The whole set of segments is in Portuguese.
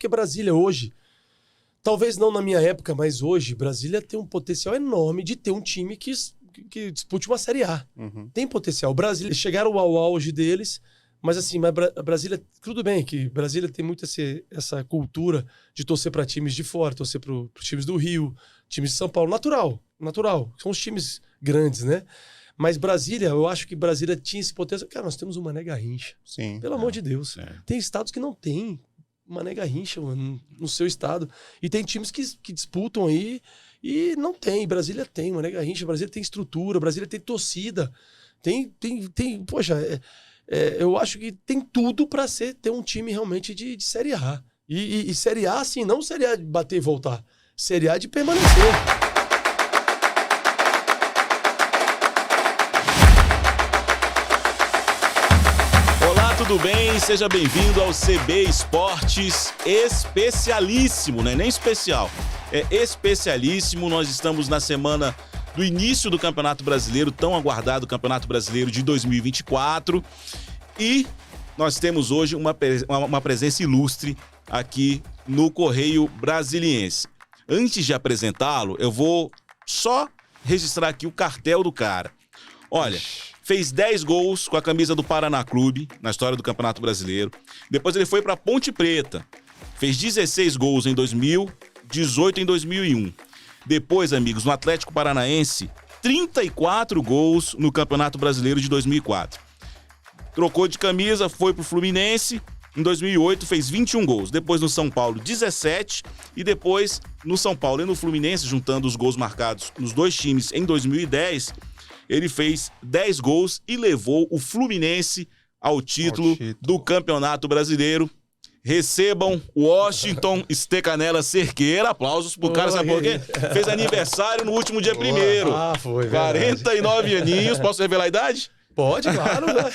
porque Brasília hoje, talvez não na minha época, mas hoje, Brasília tem um potencial enorme de ter um time que dispute uma Série A. Tem potencial. Brasília, chegaram ao auge deles, mas assim, Brasília, tudo bem que Brasília tem muito essa cultura de torcer para times de fora, torcer para os times do Rio, times de São Paulo, natural. São os times grandes, né? Mas Brasília, eu acho que Brasília tinha esse potencial. Cara, nós temos o Mané Garrincha. Sim. Pelo amor de Deus. Tem estados que não tem Mané Garrincha, mano, no seu estado. E tem times que disputam aí e não tem. Brasília tem Mané Garrincha, Brasília tem estrutura, Brasília tem torcida. Poxa, eu acho que tem tudo para ter um time realmente de Série A. E Série A, assim, não Série A de bater e voltar. Série A de permanecer. Tudo bem? Seja bem-vindo ao CB Esportes especialíssimo, né? Nem especial, é especialíssimo. Nós estamos na semana do início do Campeonato Brasileiro, tão aguardado Campeonato Brasileiro de 2024. E nós temos hoje uma presença ilustre aqui no Correio Brasiliense. Antes de apresentá-lo, eu vou só registrar aqui o cartel do cara. Olha, fez 10 gols com a camisa do Paraná Clube na história do Campeonato Brasileiro. Depois ele foi para Ponte Preta. Fez 16 gols em 2000, 18 em 2001. Depois, amigos, no Atlético Paranaense, 34 gols no Campeonato Brasileiro de 2004. Trocou de camisa, foi pro Fluminense. Em 2008 fez 21 gols. Depois no São Paulo, 17. E depois no São Paulo e no Fluminense, juntando os gols marcados nos dois times em 2010... ele fez 10 gols e levou o Fluminense ao título do Campeonato Brasileiro. Recebam o Washington Stecanella Cerqueira. Aplausos pro cara, sabe por quê? Fez aniversário no último dia 1º. Foi, 49 aninhos. Posso revelar a idade? Pode, claro. Né?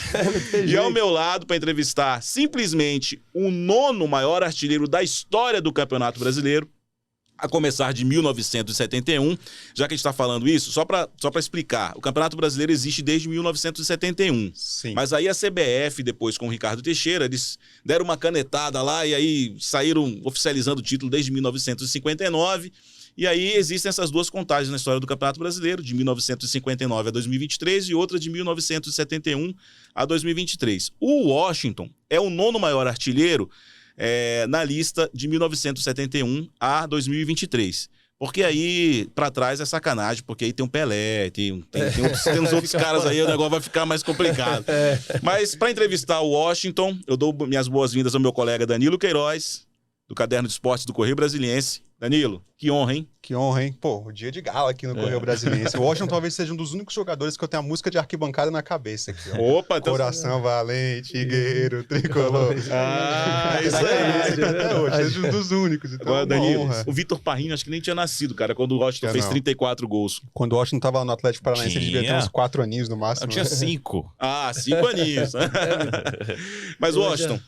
E ao meu lado, para entrevistar simplesmente o 9º maior artilheiro da história do Campeonato Brasileiro, a começar de 1971, já que a gente está falando isso, só para explicar, o Campeonato Brasileiro existe desde 1971. Sim. Mas aí a CBF, depois com o Ricardo Teixeira, eles deram uma canetada lá e aí saíram oficializando o título desde 1959. E aí existem essas duas contagens na história do Campeonato Brasileiro, de 1959 a 2023 e outra de 1971 a 2023. O Washington é o 9º maior artilheiro na lista de 1971 a 2023. Porque aí, pra trás, é sacanagem, porque aí tem um Pelé, tem uns outros caras aí, o negócio vai ficar mais complicado. Mas pra entrevistar o Washington, eu dou minhas boas-vindas ao meu colega Danilo Queiroz, do Caderno de Esportes do Correio Brasiliense. Danilo, que honra, hein? Que honra, hein? Pô, o dia de gala aqui no Correio Brasiliense. O Washington talvez seja um dos únicos jogadores que eu tenho a música de arquibancada na cabeça aqui. Ó. Opa, então... Coração valente, guerreiro, tricolor. Isso aí. Até hoje, seja um dos únicos. Então, Agora, Danilo, honra. o Vitor Parrinho acho que nem tinha nascido, cara, quando o Washington fez 34 gols. Quando o Washington tava no Atlético Paranaense, ele devia ter uns 4 aninhos no máximo. Eu tinha 5. 5 aninhos. Mas, Washington,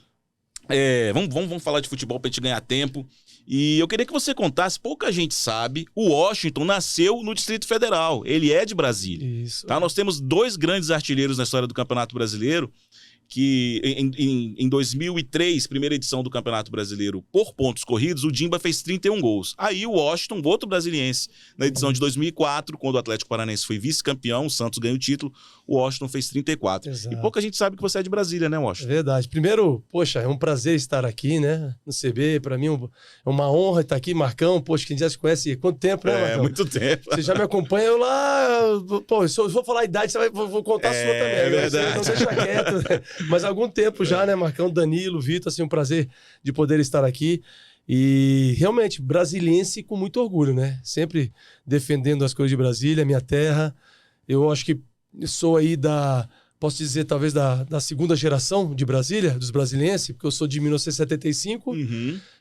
vamos falar de futebol pra gente ganhar tempo. E eu queria que você contasse, pouca gente sabe, o Washington nasceu no Distrito Federal, ele é de Brasília. Isso. Tá? Nós temos 2 grandes artilheiros na história do Campeonato Brasileiro, que em 2003, primeira edição do Campeonato Brasileiro, por pontos corridos, o Dimba fez 31 gols. Aí o Washington, outro brasiliense, na edição de 2004, quando o Atlético Paranaense foi vice-campeão, o Santos ganhou o título, o Washington fez 34. Exato. E pouca gente sabe que você é de Brasília, né, É Washington? verdade. Primeiro, poxa, é um prazer estar aqui, né, no CB. Pra mim é uma honra estar aqui, Marcão. Poxa, quem já se conhece há quanto tempo, né, Marcão? Muito tempo. Você já me acompanha, eu lá... Pô, se eu vou falar a idade, vou contar a sua também. É verdade. Não deixa quieto, né? Mas há algum tempo já, né, Marcão, Danilo, Vitor, assim, um prazer de poder estar aqui. E realmente, brasiliense com muito orgulho, né? Sempre defendendo as coisas de Brasília, minha terra. Eu acho que sou aí posso dizer, talvez da segunda geração de Brasília, dos brasilienses, porque eu sou de 1975.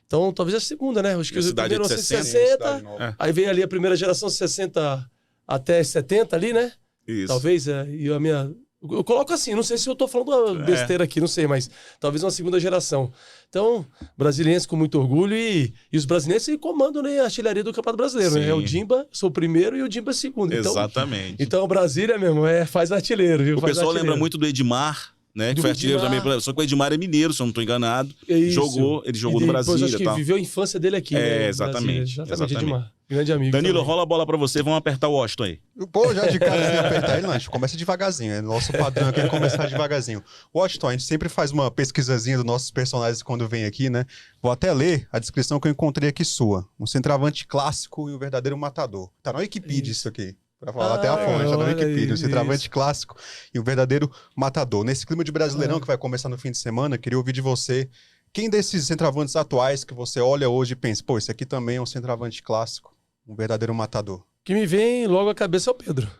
Então, talvez a segunda, né? Acho que o primeiro 1960, aí veio ali a primeira geração 60 até 70 ali, né? Isso. Talvez, e a minha... Eu coloco assim, não sei se eu tô falando besteira aqui, não sei, mas talvez uma segunda geração. Então, brasiliense com muito orgulho e os brasileiros comandam, né, a artilharia do Campeonato Brasileiro, né? É o Dimba, sou o primeiro e o Dimba segundo. Exatamente. Então, Brasília mesmo, faz artilheiro, viu? O pessoal lembra muito do Edmar, né? Que Do foi artilheiro Edmar. também. Só que o Edmar é mineiro, se eu não estou enganado. Isso. Ele jogou E no depois, Brasília acho e que tal. viveu a infância dele aqui, né? É, no exatamente. Brasília. Exatamente, Edmar. Grande amigo. Danilo, também. rola a bola pra você. Vamos apertar o Washington aí. Pô, já de cara sem apertar ele, não. A gente começa devagarzinho. É nosso padrão aqui começar devagarzinho. Washington, a gente sempre faz uma pesquisazinha dos nossos personagens quando vem aqui, né? Vou até ler a descrição que eu encontrei aqui sua. Um centroavante clássico e um verdadeiro matador. Tá na Wikipedia isso aqui. Pra falar até a fonte, tá na Wikipedia. Um centroavante clássico e um verdadeiro matador. Nesse clima de Brasileirão que vai começar no fim de semana, queria ouvir de você. Quem desses centroavantes atuais que você olha hoje e pensa, pô, esse aqui também é um centroavante clássico, um verdadeiro matador? O que me vem logo à cabeça é o Pedro.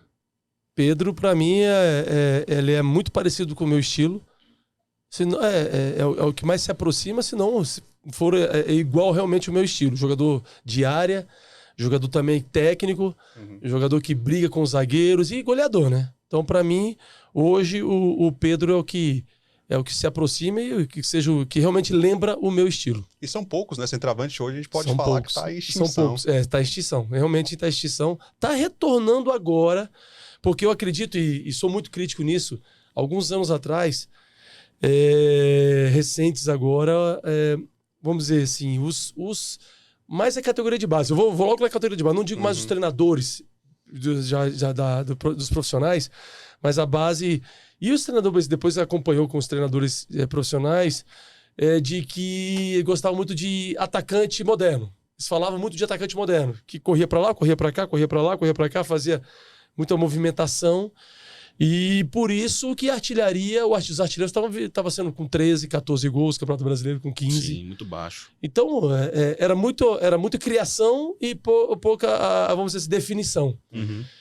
Pedro, pra mim, ele é muito parecido com o meu estilo. É o que mais se aproxima, se não for igual realmente o meu estilo. Jogador de área, jogador também técnico, jogador que briga com os zagueiros e goleador, né? Então, pra mim, hoje o Pedro é o que se aproxima e que realmente lembra o meu estilo. E são poucos, né? Centroavante hoje a gente pode São falar poucos. que tá em extinção. São poucos. Tá em extinção. Realmente tá em extinção. Tá retornando agora, porque eu acredito, e sou muito crítico nisso, alguns anos atrás, recentes agora, vamos dizer assim, mais a categoria de base. Eu vou logo na categoria de base. Não digo mais os treinadores dos profissionais, mas a base... E os treinadores, depois acompanhou com os treinadores profissionais, de que gostavam muito de atacante moderno. Eles falavam muito de atacante moderno, que corria para lá, corria para cá, corria para lá, corria para cá, fazia muita movimentação. E por isso que a artilharia, os artilheiros estavam sendo com 13, 14 gols, Campeonato Brasileiro com 15. Sim, muito baixo. Então, era muito criação e pouca, vamos dizer assim, definição.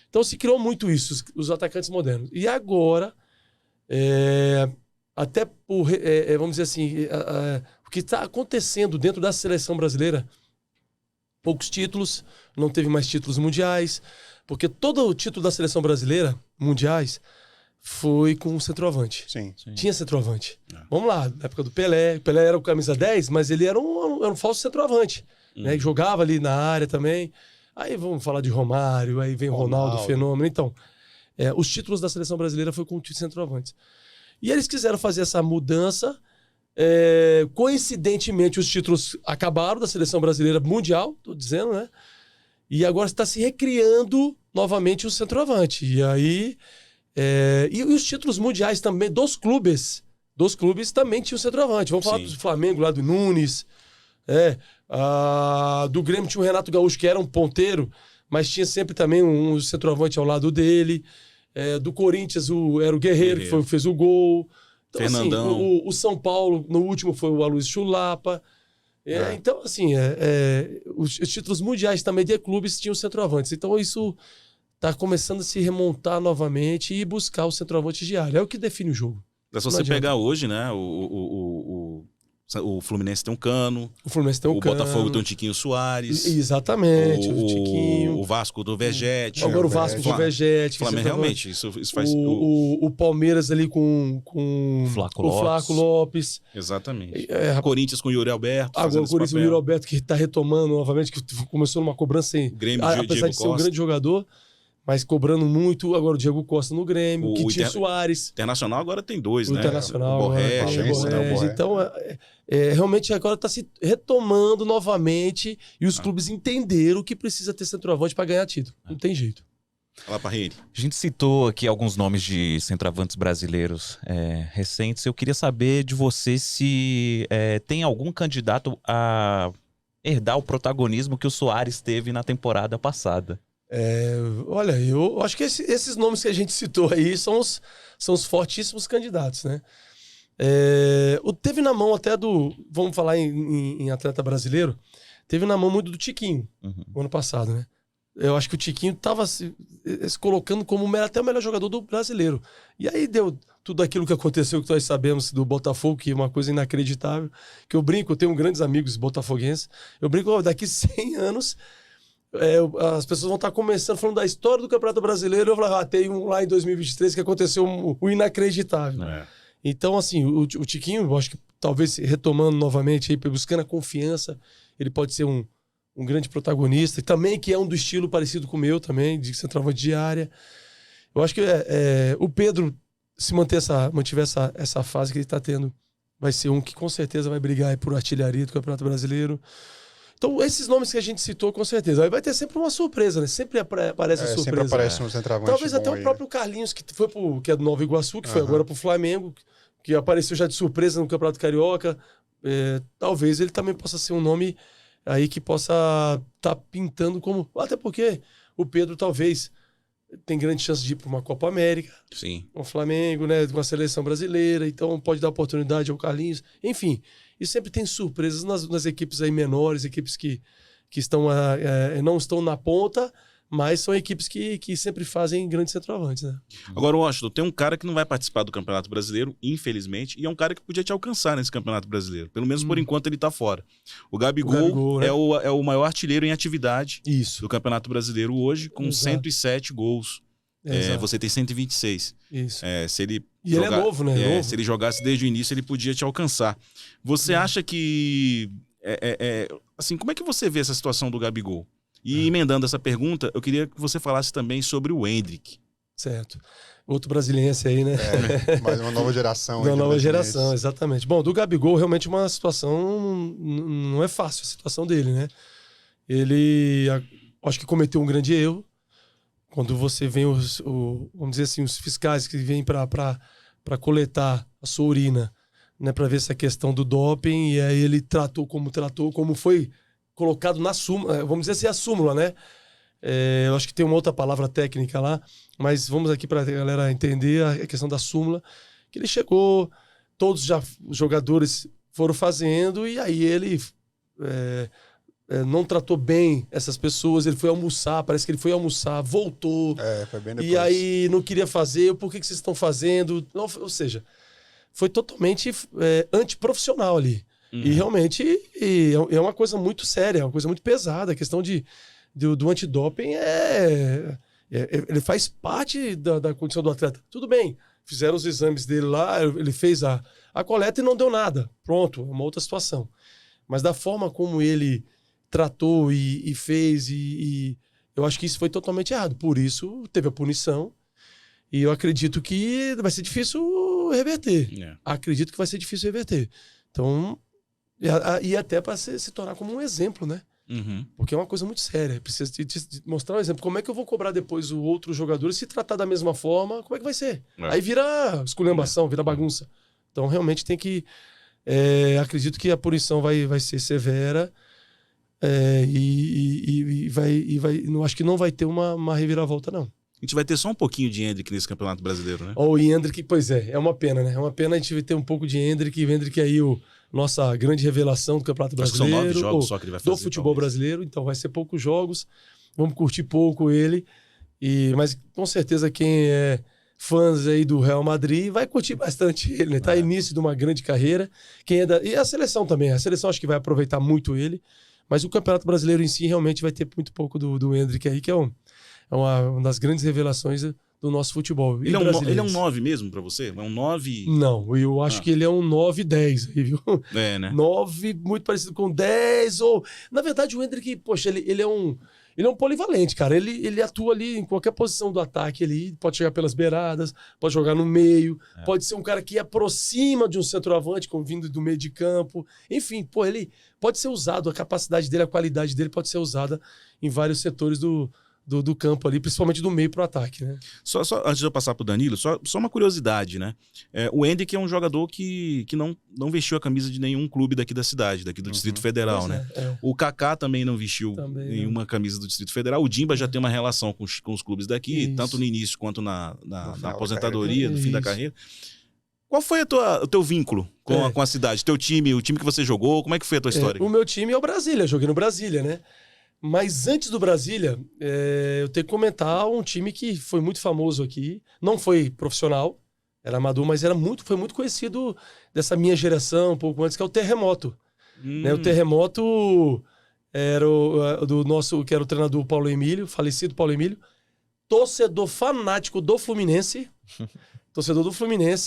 Então se criou muito isso, os atacantes modernos. E agora... até por, vamos dizer assim, o que está acontecendo dentro da seleção brasileira, poucos títulos, não teve mais títulos mundiais, porque todo o título da seleção brasileira, mundiais, foi com o centroavante. Sim. Tinha centroavante. Vamos lá, na época do Pelé. O Pelé era o camisa 10, mas ele era um falso centroavante. Né? E jogava ali na área também. Aí vamos falar de Romário, aí vem Ronaldo, Fenômeno. Então, os títulos da seleção brasileira foi com o centroavante. E eles quiseram fazer essa mudança. Coincidentemente, os títulos acabaram da seleção brasileira mundial, tô dizendo, né? E agora está se recriando novamente o centroavante. E aí... e os títulos mundiais também dos clubes também tinham centroavante. Vamos falar do Flamengo lá do Nunes. Do Grêmio tinha o Renato Gaúcho, que era um ponteiro, mas tinha sempre também um centroavante ao lado dele. Do Corinthians era o Guerreiro, que fez o gol. Então, Fernandão. assim, o São Paulo, no último, foi o Aloysio Chulapa. Então, assim, os títulos mundiais também de clubes tinham centroavantes. Então, isso está começando a se remontar novamente e buscar o centroavante de área. É o que define o jogo. Se você pegar hoje, né, o Fluminense tem um Cano. O Fluminense tem um Cano. O Botafogo tem um Tiquinho Soares. Exatamente, o Tiquinho. O Vasco do Vegete. Agora o Vasco do Vegete. Flamengo, realmente, isso faz... O Palmeiras ali com o Flaco Lopes. Exatamente. Corinthians com o Yuri Alberto. Agora o Corinthians com o Yuri Alberto, que está retomando novamente, que começou numa cobrança sem... Grêmio, apesar de ser um grande jogador, mas cobrando muito. Agora o Diego Costa no Grêmio, o Kitinho Soares. Internacional agora tem dois, né? Internacional. O Borré. Então, realmente agora está se retomando novamente e os clubes entenderam que precisa ter centroavante para ganhar título. Não tem jeito. Fala, Parreira. A gente citou aqui alguns nomes de centroavantes brasileiros recentes. Eu queria saber de você se tem algum candidato a herdar o protagonismo que o Soares teve na temporada passada. Olha, eu acho que esses nomes que a gente citou aí são os fortíssimos candidatos, né? Teve na mão até vamos falar em atleta brasileiro, teve na mão muito do Tiquinho, no ano passado, né? Eu acho que o Tiquinho estava se colocando como até o melhor jogador do brasileiro. E aí deu tudo aquilo que aconteceu, que nós sabemos do Botafogo, que é uma coisa inacreditável, que eu brinco, eu tenho grandes amigos botafoguenses, eu brinco, daqui 100 anos... as pessoas vão estar começando falando da história do Campeonato Brasileiro. Eu vou falar, tem um lá em 2023 que aconteceu o inacreditável. Então, assim, o Tiquinho, eu acho que talvez retomando novamente, aí, buscando a confiança, ele pode ser um grande protagonista. E também que é um do estilo parecido com o meu também, de centroavante de área. Eu acho que o Pedro se mantiver essa fase que ele está tendo, vai ser um que com certeza vai brigar aí por artilharia do Campeonato Brasileiro. Então, esses nomes que a gente citou, com certeza. Aí vai ter sempre uma surpresa, né? Sempre aparece surpresa. Sempre aparece um centroavante. Talvez até bom o aí, próprio Carlinhos, que é do Nova Iguaçu, que foi agora pro Flamengo, que apareceu já de surpresa no Campeonato Carioca. Talvez ele também possa ser um nome aí que possa estar pintando como... Até porque o Pedro talvez tem grande chance de ir para uma Copa América. Sim. Com o Flamengo, né? Com a seleção brasileira. Então pode dar oportunidade ao Carlinhos. Enfim, e sempre tem surpresas nas equipes aí menores, equipes que estão, não estão na ponta, mas são equipes que sempre fazem grandes centroavantes, né? Agora, Washington, tem um cara que não vai participar do Campeonato Brasileiro, infelizmente, e é um cara que podia te alcançar nesse Campeonato Brasileiro. Pelo menos por enquanto ele tá fora. O Gabigol, né? é o maior artilheiro em atividade Isso. do Campeonato Brasileiro hoje, com Exato. 107 gols. Exato. Você tem 126. Isso. Se ele E ele é novo, né? Novo. Se ele jogasse desde o início, ele podia te alcançar. Você acha que... assim, como é que você vê essa situação do Gabigol? E emendando essa pergunta, eu queria que você falasse também sobre o Endrick. Certo. Outro brasiliense aí, né? Mais uma nova geração. Da nova geração, exatamente. Bom, do Gabigol, realmente uma situação... Não é fácil a situação dele, né? Ele, acho que cometeu um grande erro. Quando você vem vamos dizer assim, os fiscais que vêm para coletar a sua urina, né, para ver essa questão do doping, e aí ele tratou, como foi colocado na súmula, vamos dizer assim, a súmula, né? Eu acho que tem uma outra palavra técnica lá, mas vamos aqui para a galera entender a questão da súmula, que ele chegou, todos os jogadores foram fazendo, e aí ele não tratou bem essas pessoas, ele foi almoçar, parece que ele foi almoçar, voltou, Foi bem depois. e aí não queria fazer, por que vocês estão fazendo? Não, ou seja, foi totalmente antiprofissional ali. E realmente é uma coisa muito séria, é uma coisa muito pesada. A questão do antidoping ele faz parte da condição do atleta. Tudo bem, fizeram os exames dele lá, ele fez a coleta e não deu nada. Pronto, é uma outra situação. Mas da forma como ele tratou e fez, e eu acho que isso foi totalmente errado. Por isso, teve a punição. E eu acredito que vai ser difícil reverter. Acredito que vai ser difícil reverter. Então... E até para se tornar como um exemplo, né? Porque é uma coisa muito séria. Precisa de mostrar um exemplo. Como é que eu vou cobrar depois o outro jogador e se tratar da mesma forma, como é que vai ser? Aí vira esculhambação, vira bagunça. Então, realmente tem que... acredito que a punição vai ser severa não acho que não vai ter uma reviravolta, não. A gente vai ter só um pouquinho de Endrick nesse Campeonato Brasileiro, né? O Endrick, pois é uma pena, né? É uma pena a gente ter um pouco de Endrick. O Endrick aí, nossa grande revelação do Campeonato Brasileiro. Acho que são 9 jogos só que ele vai fazer. Do futebol brasileiro, então vai ser poucos jogos. Vamos curtir pouco ele. Mas com certeza quem é fãs aí do Real Madrid vai curtir bastante ele, né? Tá início de uma grande carreira. E a seleção também. A seleção acho que vai aproveitar muito ele. Mas o Campeonato Brasileiro em si realmente vai ter muito pouco do Endrick aí, que é uma das grandes revelações do nosso futebol. Ele é um 9 mesmo pra você? É um 9? Não, eu acho que ele é um 9-10 aí, viu? Né? 9, muito parecido com 10, Na verdade, o Endrick, poxa, ele é um polivalente, cara. Ele atua ali em qualquer posição do ataque, ele pode chegar pelas beiradas, pode jogar no meio, pode ser um cara que aproxima de um centroavante, vindo do meio de campo. Enfim, ele pode ser usado, a capacidade dele, a qualidade dele pode ser usada em vários setores do campo ali, principalmente do meio pro ataque, né? Só antes de eu passar pro Danilo, só uma curiosidade, né? O Endrick é um jogador que não vestiu a camisa de nenhum clube daqui da cidade, daqui do Distrito Federal, né? O Kaká também não vestiu nenhuma camisa do Distrito Federal. O Dimba já tem uma relação com os clubes daqui, tanto no início quanto na aposentadoria, no fim da carreira. Qual foi o teu vínculo com a cidade? Teu time, o time que você jogou, como é que foi a tua história? O meu time é o Brasília, joguei no Brasília, né? Mas antes do Brasília, eu tenho que comentar um time que foi muito famoso aqui. Não foi profissional, era amador, mas foi muito conhecido dessa minha geração, um pouco antes, que é o Terremoto. Né? O Terremoto era que era o treinador Paulo Emílio, falecido Paulo Emílio, torcedor fanático do Fluminense,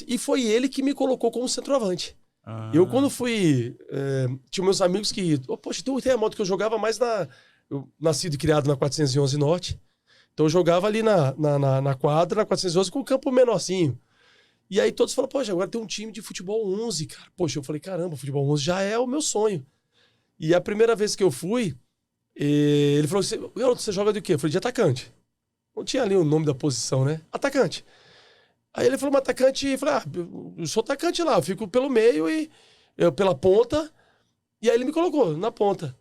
e foi ele que me colocou como centroavante. Eu, quando fui... tinha meus amigos que... poxa, tem um Terremoto que eu jogava mais eu nascido e criado na 411 Norte. Então eu jogava ali na quadra, na 411, com o campo menorzinho. E aí todos falaram, poxa, agora tem um time de futebol 11, cara. Poxa, eu falei, caramba, futebol 11 já é o meu sonho. E a primeira vez que eu fui, ele falou, garoto, você joga de quê? Eu falei, de atacante. Não tinha ali o nome da posição, né? Atacante. Aí ele falou, atacante, eu falei, eu sou atacante lá, eu fico pelo meio e pela ponta. E aí ele me colocou na ponta.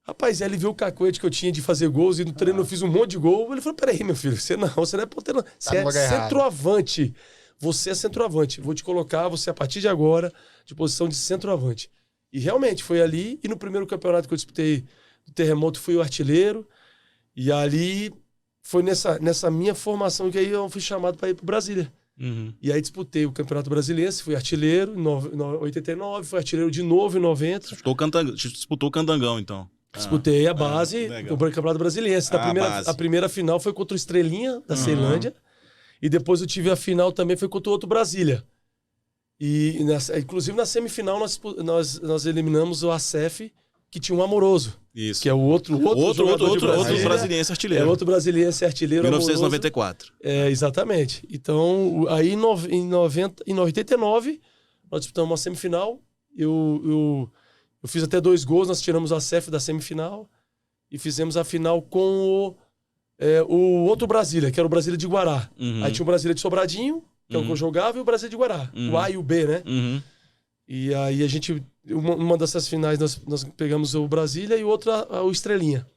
Rapaz, aí ele viu o cacoete que eu tinha de fazer gols e no treino eu fiz um monte de gol. Ele falou, peraí, meu filho, você não é ponteiro, não. Você é centroavante. Você é centroavante. Vou te colocar, você a partir de agora, de posição de centroavante. E realmente foi ali, e no primeiro campeonato que eu disputei do Terremoto, fui o artilheiro. E ali foi nessa minha formação que aí eu fui chamado para ir para Brasília. Uhum. E aí disputei o Campeonato Brasiliense, fui artilheiro em 89, fui artilheiro de novo em 90. Disputou o Candangão, então. Disputei a base do Campeonato Brasiliense. A primeira final foi contra o Estrelinha, da Ceilândia. E depois eu tive a final também, foi contra o outro Brasília. E inclusive na semifinal nós eliminamos o ACF, que tinha um Amoroso. Isso. Que é o outro brasiliense artilheiro. É outro brasiliense artilheiro. 1994. Exatamente. Então, aí em 89, nós disputamos uma semifinal. Eu fiz até 2 gols, nós tiramos a ACF da semifinal e fizemos a final com o outro Brasília, que era o Brasília de Guará. Uhum. Aí tinha o Brasília de Sobradinho, que é o que eu jogava, e o Brasília de Guará. O A e o B, né? Uhum. E aí a gente, uma dessas finais, nós pegamos o Brasília e outra o Estrelinha.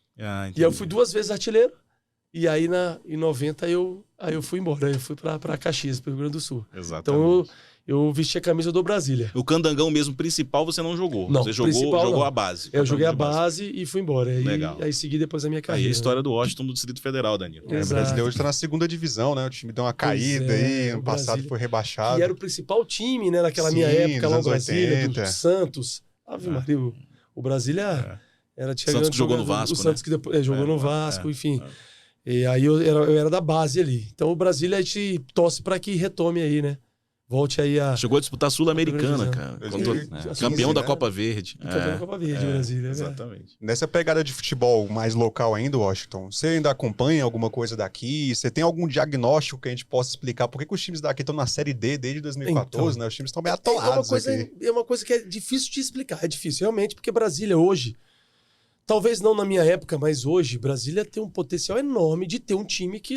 E eu fui 2 vezes artilheiro. E aí em 90 eu fui embora. Eu fui para Caxias, para o Rio Grande do Sul. Exatamente. Então eu vesti a camisa do Brasília. O Candangão mesmo principal você não jogou. Não, você jogou a base. Eu joguei a base e fui embora. Legal. Aí segui depois a minha carreira. Aí a história do Washington do Distrito Federal, Danilo. O Brasília hoje está na 2ª divisão, né? O time deu uma caída aí, ano passado foi rebaixado. Que era o principal time, né? Naquela minha época lá no Brasília, do Santos. Ave Maria, o Brasília era... O Santos que jogou no Vasco, o Santos que depois jogou no Vasco, enfim. E aí eu era da base ali. Então o Brasília a gente torce para que retome aí, né? Volte aí a... Chegou a disputar a Sul-Americana, cara. Campeão da Copa Verde. Campeão da Copa Verde, Brasília. Exatamente. Nessa pegada de futebol mais local ainda, Washington, você ainda acompanha alguma coisa daqui? Você tem algum diagnóstico que a gente possa explicar por que os times daqui estão na Série D desde 2014, né? Os times estão bem atolados aqui. É uma coisa que é difícil de explicar. É difícil, realmente, porque Brasília hoje... Talvez não na minha época, mas hoje, Brasília tem um potencial enorme de ter um time que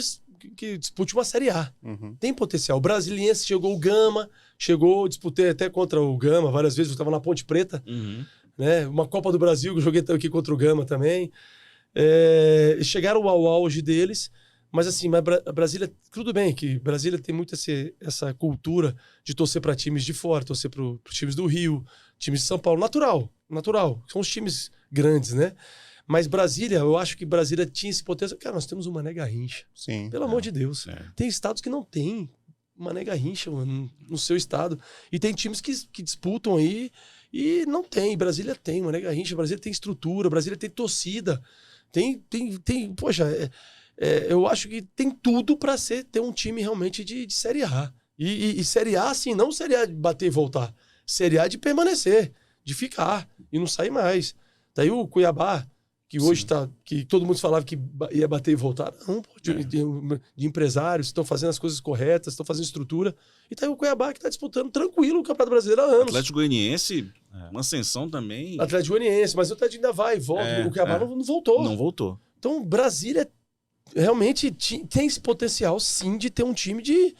dispute uma Série A. Uhum. Tem potencial. O Brasiliense chegou o Gama, disputei até contra o Gama várias vezes, eu estava na Ponte Preta, né? Uma Copa do Brasil que eu joguei aqui contra o Gama também. Chegaram ao auge deles, mas assim, Brasília, tudo bem que Brasília tem muito essa cultura de torcer para times de fora, torcer para os times do Rio, times de São Paulo, natural. São os times grandes, né? Mas Brasília, eu acho que Brasília tinha esse potencial. Cara, nós temos o Mané Garrincha. Sim. Pelo amor de Deus. Tem estados que não tem Mané Garrincha, mano, no seu estado. E tem times que disputam aí e não tem. Brasília tem Mané Garrincha, Brasília tem estrutura, Brasília tem torcida. Poxa, eu acho que tem tudo para ter um time realmente de Série A. E Série A, assim, não Série A de bater e voltar. Série A de permanecer, de ficar e não sair mais. Daí o Cuiabá, que hoje que todo mundo falava que ia bater e voltar. Não, pô, de empresários, estão fazendo as coisas corretas, estão fazendo estrutura. E tá aí o Cuiabá que está disputando tranquilo o Campeonato Brasileiro há anos. Atlético Goianiense, uma ascensão também. Atlético Goianiense, mas o Atlético ainda vai e volta. O Cuiabá não voltou. Não voltou. Então, Brasília realmente tem esse potencial, sim, de ter um time de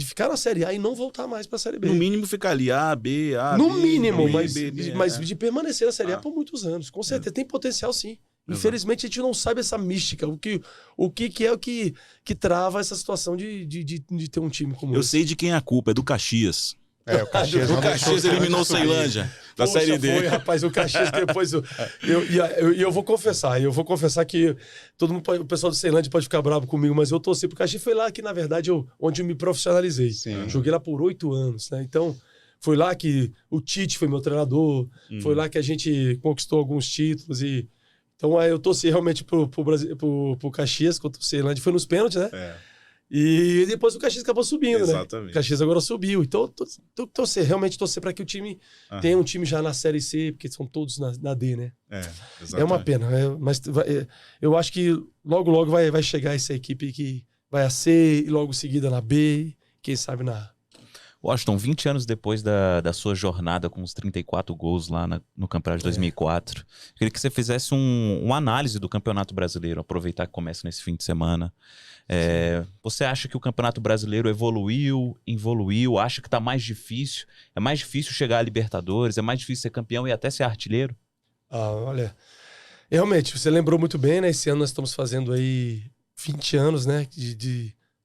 ficar na Série A e não voltar mais para a Série B. No mínimo ficar ali, A, B. No mínimo, B, mas de permanecer na Série A por muitos anos. Com certeza, tem potencial sim. Infelizmente, a gente não sabe essa mística, o que é o que trava essa situação de ter um time como esse. Eu sei de quem é a culpa, é do Caxias. O Caxias, o Caxias eliminou o Ceilândia da Série D. Foi, rapaz, o Caxias depois... Eu vou confessar que o pessoal do Ceilândia pode ficar bravo comigo, mas eu torci pro Caxias. Foi lá que, na verdade, onde eu me profissionalizei. Sim. Joguei lá por 8 anos, né? Então, foi lá que o Tite foi meu treinador, foi lá que a gente conquistou alguns títulos e... Então, eu torci realmente pro Caxias contra o Ceilândia. Foi nos pênaltis, né? E depois o Caxias acabou subindo, Exatamente. né? O Caxias agora subiu. Então, realmente torcer para que o time tenha um time já na Série C, porque são todos na D, né? Exatamente. É uma pena. Mas eu acho que logo vai chegar essa equipe que vai a C e logo seguida na B, quem sabe na... Washington, 20 anos depois da sua jornada com os 34 gols lá no campeonato de 2004, queria que você fizesse uma análise do Campeonato Brasileiro, aproveitar que começa nesse fim de semana. Você acha que o Campeonato Brasileiro evoluiu, acha que está mais difícil? É mais difícil chegar a Libertadores, é mais difícil ser campeão e até ser artilheiro? Olha, realmente, você lembrou muito bem, né? Esse ano nós estamos fazendo aí 20 anos, né?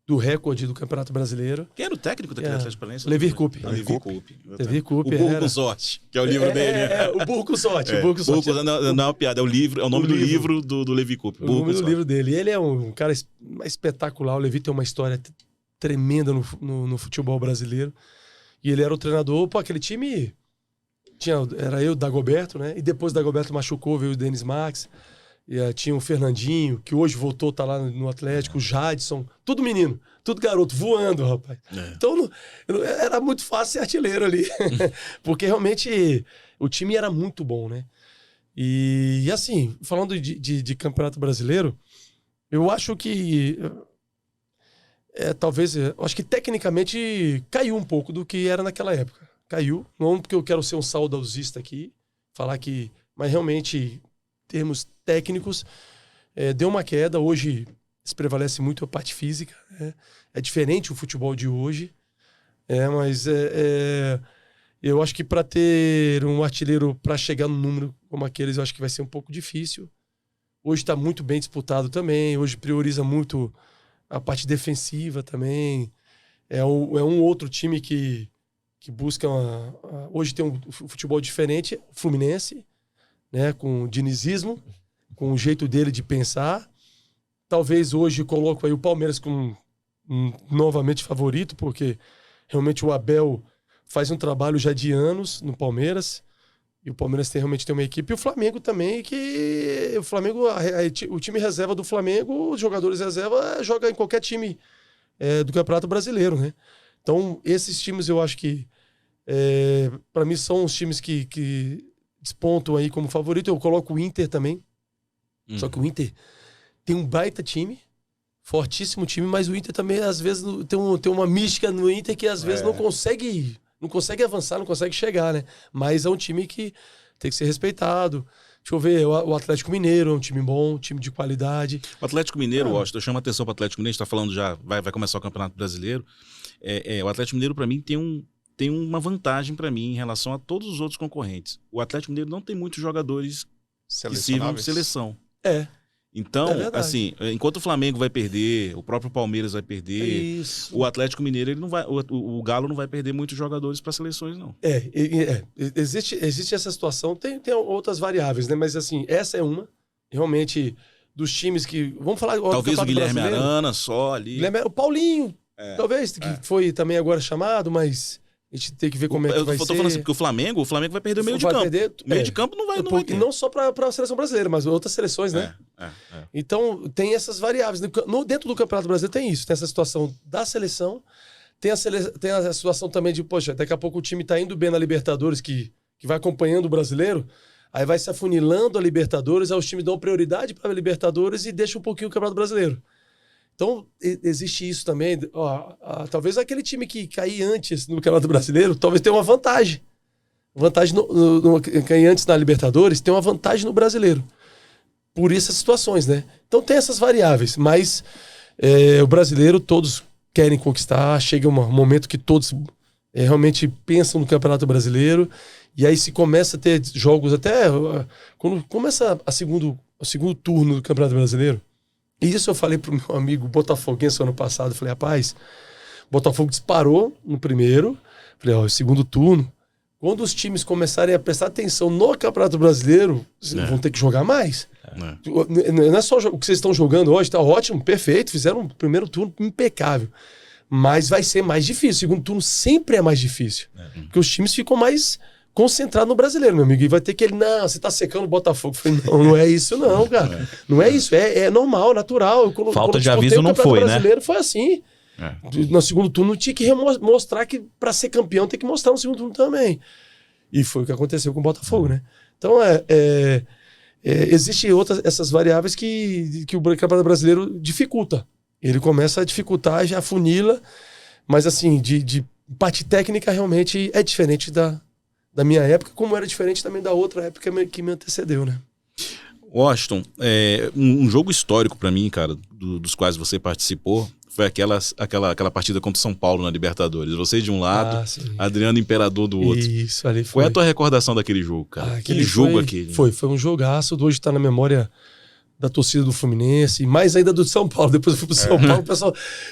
Do recorde do Campeonato Brasileiro. Quem era o técnico daquele Atlético Paranaense? Levir Coupe. Levir Coupe. O Burro com Sorte, que é o livro dele. O Burro com Sorte. O Burro com Sorte. Não é uma piada, é o nome do livro do Levir Coupe. O nome do livro dele. Ele é um cara espetacular. O Levir tem uma história tremenda no futebol brasileiro. E ele era o treinador. Pô, aquele time... Era eu, Dagoberto, né? E depois o Dagoberto machucou, veio o Denis Max. E, tinha o Fernandinho, que hoje voltou, tá lá no Atlético, o Jadson, tudo menino, tudo garoto, voando, rapaz. Então, era muito fácil ser artilheiro ali, porque realmente o time era muito bom, né? E assim, falando de Campeonato Brasileiro, eu acho que, acho que tecnicamente caiu um pouco do que era naquela época. Caiu, não porque eu quero ser um saudosista aqui, falar que, mas realmente... termos técnicos, deu uma queda. Hoje se prevalece muito a parte física, né? É diferente o futebol de hoje, mas eu acho que para ter um artilheiro para chegar num número como aqueles, eu acho que vai ser um pouco difícil. Hoje está muito bem disputado também, hoje prioriza muito a parte defensiva também. É um outro time que busca... Hoje tem um futebol diferente, o Fluminense, né, com o dinizismo, com o jeito dele de pensar. Talvez hoje coloco aí o Palmeiras como novamente favorito, porque realmente o Abel faz um trabalho já de anos no Palmeiras, e o Palmeiras realmente tem uma equipe, e o Flamengo também, que o Flamengo, o time reserva do Flamengo, os jogadores reserva, joga em qualquer time do Campeonato Brasileiro, né? Então, esses times eu acho que, para mim, são os times que despontam aí como favorito. Eu coloco o Inter também. Só que o Inter tem um baita time, fortíssimo time, mas o Inter também, às vezes, tem uma mística no Inter que, às vezes, não consegue avançar, não consegue chegar, né? Mas é um time que tem que ser respeitado. Deixa eu ver, o Atlético Mineiro é um time bom, um time de qualidade. O Atlético Mineiro, Washington, eu chamo a atenção para o Atlético Mineiro, a gente está falando já, vai começar o Campeonato Brasileiro. O Atlético Mineiro, para mim, tem uma vantagem para mim em relação a todos os outros concorrentes. O Atlético Mineiro não tem muitos jogadores que sirvam de seleção. Então, assim, enquanto o Flamengo vai perder, o próprio Palmeiras vai perder, o Atlético Mineiro, ele não vai, o Galo não vai perder muitos jogadores para seleções, não. Existe essa situação, tem outras variáveis, né? Mas assim, essa é uma, realmente, dos times que... Vamos falar agora. Talvez o Guilherme Arana só ali. O Paulinho, talvez, que foi também agora chamado, mas... A gente tem que ver como é que vai ser. Eu tô falando assim, porque o Flamengo vai perder o meio de campo. O meio de campo não vai ter. Não só para a seleção brasileira, mas outras seleções, né? Então, tem essas variáveis. Dentro do Campeonato Brasileiro tem isso. Tem essa situação da seleção. Tem a situação também de, poxa, daqui a pouco o time tá indo bem na Libertadores, que vai acompanhando o brasileiro, aí vai se afunilando a Libertadores, aí os times dão prioridade para a Libertadores e deixam um pouquinho o Campeonato Brasileiro. Então, existe isso também. Talvez aquele time que cair antes no Campeonato Brasileiro, talvez tenha uma vantagem. Cair antes na Libertadores, tem uma vantagem no Brasileiro. Por essas situações, né? Então, tem essas variáveis. Mas o brasileiro, todos querem conquistar. Chega um momento que todos realmente pensam no Campeonato Brasileiro. E aí se começa a ter jogos até... Quando começa o segundo turno do Campeonato Brasileiro, e isso eu falei pro meu amigo botafoguense ano passado. Eu falei, rapaz, Botafogo disparou no primeiro. Falei, o segundo turno, quando os times começarem a prestar atenção no Campeonato Brasileiro, vão ter que jogar mais. Não é só o que vocês estão jogando hoje, tá ótimo, perfeito, fizeram um primeiro turno impecável. Mas vai ser mais difícil. O segundo turno sempre é mais difícil. Porque os times ficam mais concentrados no brasileiro, meu amigo. E vai ter que não, você tá secando o Botafogo. Eu falei, não é isso não, cara. Não é isso, é normal, natural. Falta de aviso não foi, né? O brasileiro foi assim. No segundo turno tinha que mostrar que para ser campeão tem que mostrar no segundo turno também. E foi o que aconteceu com o Botafogo, né? Então, existem essas variáveis que o Campeonato Brasileiro dificulta. Ele começa a dificultar, já afunila, Mas assim, de parte técnica realmente é diferente da minha época, como era diferente também da outra época que me antecedeu, né? Washington, um jogo histórico pra mim, cara, dos quais você participou, foi aquela partida contra o São Paulo na Libertadores. Você de um lado, Adriano Imperador do outro. Isso, ali foi. Qual é a tua recordação daquele jogo, cara? Que jogo aquele? Foi um jogaço. Hoje tá na memória da torcida do Fluminense, e mais ainda do São Paulo. Depois eu fui pro São Paulo,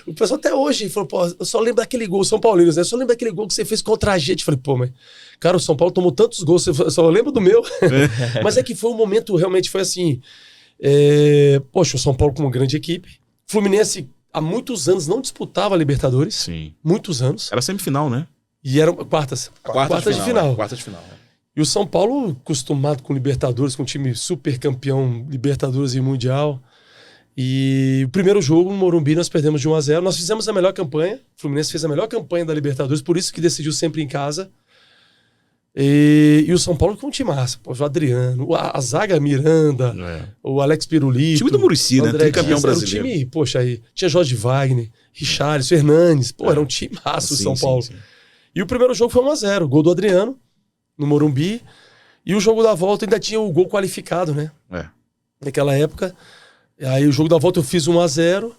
o pessoal até hoje falou, pô, eu só lembro daquele gol, São Paulinos, né? Eu só lembro daquele gol que você fez contra a gente. Eu falei, pô, mas, cara, o São Paulo tomou tantos gols, eu só lembro do meu. Mas é que foi um momento, realmente foi assim, poxa, o São Paulo com uma grande equipe, Fluminense há muitos anos não disputava a Libertadores. Sim. Muitos anos. Era semifinal, né? E eram quartas de final. Quartas de final. E o São Paulo, acostumado com Libertadores, com um time super campeão, Libertadores e Mundial. E o primeiro jogo no Morumbi nós perdemos de 1-0. Nós fizemos a melhor campanha. O Fluminense fez a melhor campanha da Libertadores, por isso que decidiu sempre em casa. E o São Paulo com um time massa. O Adriano, a zaga Miranda, o Alex Pirulito. O time do Muricy, né? Tricampeão brasileiro. Era um time, poxa, aí tinha Jorge Wagner, Richarlison, Hernanes. Pô, era um time massa o São Paulo. Sim. E o primeiro jogo foi 1-0. Gol do Adriano no Morumbi. E o jogo da volta ainda tinha o gol qualificado, né? Naquela época. Aí o jogo da volta eu fiz 1-0.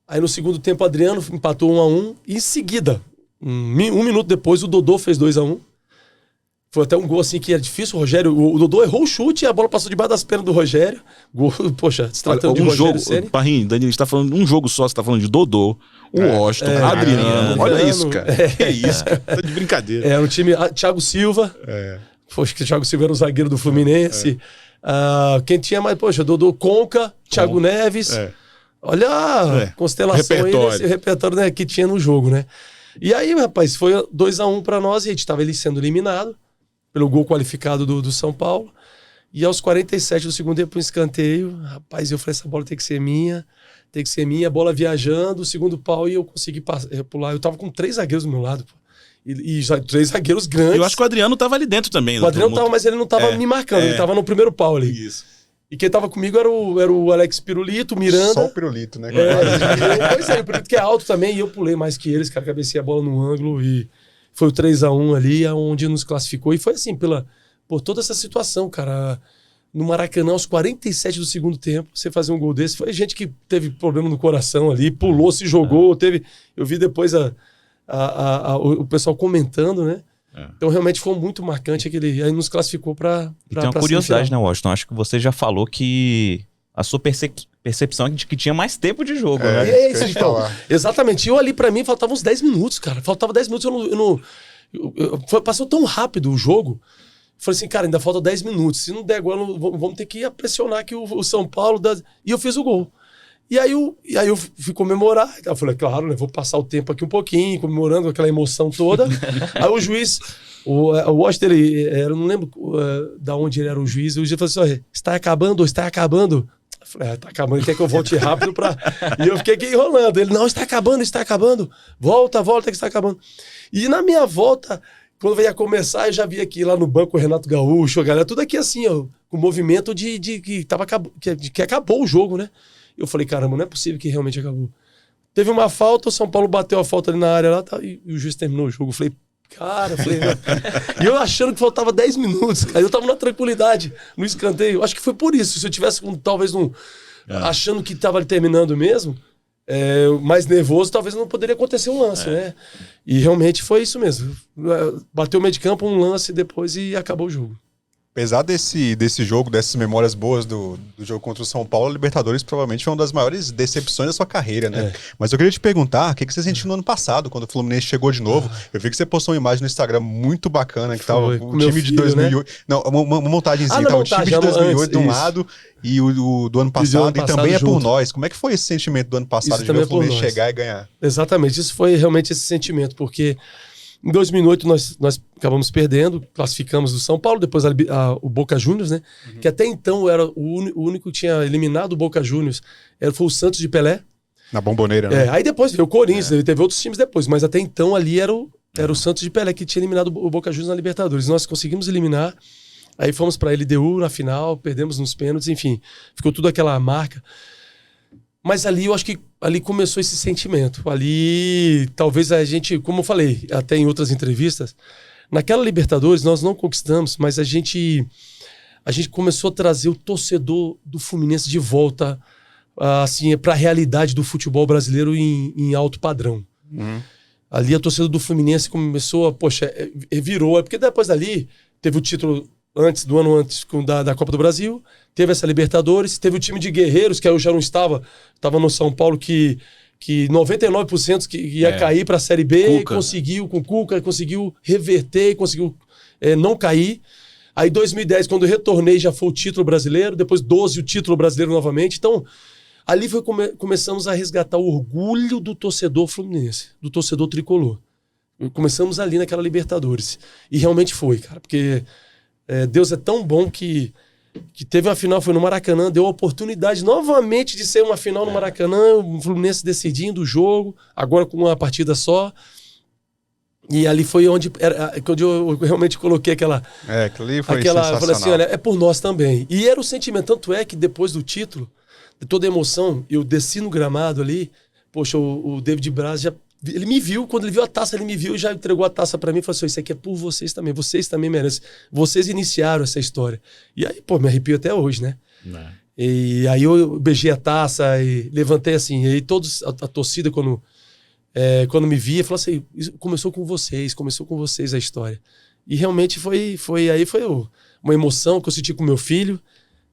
Aí no segundo tempo o Adriano empatou 1-1. E em seguida, um minuto depois, o Dodô fez 2-1. Foi até um gol assim que era difícil. O Dodô errou o chute e a bola passou debaixo das pernas do Rogério. Gol, poxa, se tratando de Rogério Ceni. Parrinho, Danilo, a gente tá falando de um jogo só, você tá falando de Dodô, Washington, Adriano. Olha isso, cara. Que isso, cara. Tá de brincadeira. É, um time. Thiago Silva. Poxa, que o Thiago Silva era o zagueiro do Fluminense. Quem tinha mais, poxa, Dodô Conca, Thiago Neves. Olha a constelação aí desse repertório, né, que tinha no jogo, né? E aí, rapaz, foi 2-1 pra nós e a gente tava ali sendo eliminado pelo gol qualificado do São Paulo. E aos 47 do segundo tempo, um escanteio. Rapaz, eu falei, essa bola tem que ser minha. A bola viajando, o segundo pau, e eu consegui pular. Eu tava com 3 zagueiros do meu lado, pô. E já 3 zagueiros grandes. Eu acho que o Adriano tava ali dentro também. O Adriano tava, mas ele não tava me marcando, ele tava no primeiro pau ali. Isso. E quem tava comigo era o Alex Pirulito, o Miranda. Só o Pirulito, né? Pois é, o Pirulito que é alto também, e eu pulei mais que eles, cara, cabecei a bola no ângulo e foi o 3-1 ali, onde nos classificou. E foi assim, por toda essa situação, cara. No Maracanã, aos 47 do segundo tempo, você fazer um gol desse. Foi gente que teve problema no coração ali, pulou, se jogou, teve... Eu vi depois o pessoal comentando, né? Então realmente foi muito marcante aquele... Aí nos classificou pra tem uma curiosidade, né, Washington? Acho que você já falou que a sua percepção é de que tinha mais tempo de jogo, né? É isso, então. Exatamente. Eu ali, pra mim, faltavam uns 10 minutos, cara. Faltava 10 minutos, passou tão rápido o jogo. Falei assim, cara, ainda falta 10 minutos. Se não der agora, vamos ter que pressionar aqui o São Paulo. E eu fiz o gol. E aí eu fui comemorar. Eu falei, claro, né, vou passar o tempo aqui um pouquinho, comemorando aquela emoção toda. Aí o juiz, o Washington, eu não lembro da onde ele era o juiz falou assim, olha, está acabando? Eu falei, tá acabando, ele quer que eu volte rápido E eu fiquei aqui enrolando. Ele, não, está acabando. Volta, que está acabando. E na minha volta... Quando ia começar, eu já vi aqui lá no banco o Renato Gaúcho, a galera, tudo aqui assim, ó, com movimento de que acabou o jogo, né? Eu falei, caramba, não é possível que realmente acabou. Teve uma falta, o São Paulo bateu a falta ali na área lá, e o juiz terminou o jogo. Eu falei, e eu achando que faltava 10 minutos, cara. Eu tava na tranquilidade, no escanteio. Acho que foi por isso. Se eu tivesse talvez achando que tava terminando mesmo, mais nervoso, talvez não poderia acontecer um lance, né? E realmente foi isso mesmo. Bateu o meio de campo, um lance depois e acabou o jogo. Apesar desse jogo, dessas memórias boas do jogo contra o São Paulo, a Libertadores provavelmente foi uma das maiores decepções da sua carreira, né? Mas eu queria te perguntar, o que você sentiu no ano passado, quando o Fluminense chegou de novo? Eu vi que você postou uma imagem no Instagram muito bacana, que tava o time de 2008... Né? Não, uma montagenzinha, tava o time de 2008 de um lado e o do ano passado, e também é por nós. Como é que foi esse sentimento do ano passado, de ver o Fluminense chegar e ganhar? Exatamente, isso foi realmente esse sentimento, porque... Em 2008 nós acabamos perdendo, classificamos do São Paulo, depois o Boca Juniors, né? Que até então era o único que tinha eliminado o Boca Juniors, foi o Santos de Pelé. Na Bomboneira, né? Aí depois veio o Corinthians, teve outros times depois, mas até então ali era o Santos de Pelé que tinha eliminado o Boca Juniors na Libertadores. Nós conseguimos eliminar, aí fomos para a LDU na final, perdemos nos pênaltis, enfim, ficou tudo aquela marca. Mas ali eu acho que ali começou esse sentimento. Ali, talvez a gente, como eu falei até em outras entrevistas, naquela Libertadores nós não conquistamos, mas a gente começou a trazer o torcedor do Fluminense de volta assim, para a realidade do futebol brasileiro em alto padrão. Ali a torcida do Fluminense começou a, poxa, virou, porque depois dali teve o título do ano antes da Copa do Brasil, teve essa Libertadores, teve o time de Guerreiros, que eu já não estava no São Paulo, que 99% que ia cair para a Série B, conseguiu com o Cuca, conseguiu reverter, conseguiu não cair. Aí 2010, quando eu retornei, já foi o título brasileiro, depois 12 o título brasileiro novamente. Então, ali foi começamos a resgatar o orgulho do torcedor fluminense, do torcedor tricolor. Começamos ali naquela Libertadores. E realmente foi, cara, porque Deus é tão bom que teve uma final, foi no Maracanã, deu a oportunidade novamente de ser uma final no Maracanã, o Fluminense decidindo o jogo, agora com uma partida só. E ali foi onde eu realmente coloquei aquela... aquilo foi sensacional. Eu falei assim, olha, é por nós também. E era o sentimento, tanto é que depois do título, de toda a emoção, eu desci no gramado ali, poxa, o David Braz já... Ele me viu, quando ele viu a taça, ele me viu e já entregou a taça pra mim e falou assim, isso aqui é por vocês também merecem. Vocês iniciaram essa história. E aí, pô, me arrepio até hoje, né? E aí eu beijei a taça e levantei assim, e aí todos, a torcida, quando me via, falou assim, começou com vocês a história. E realmente foi uma emoção que eu senti com meu filho,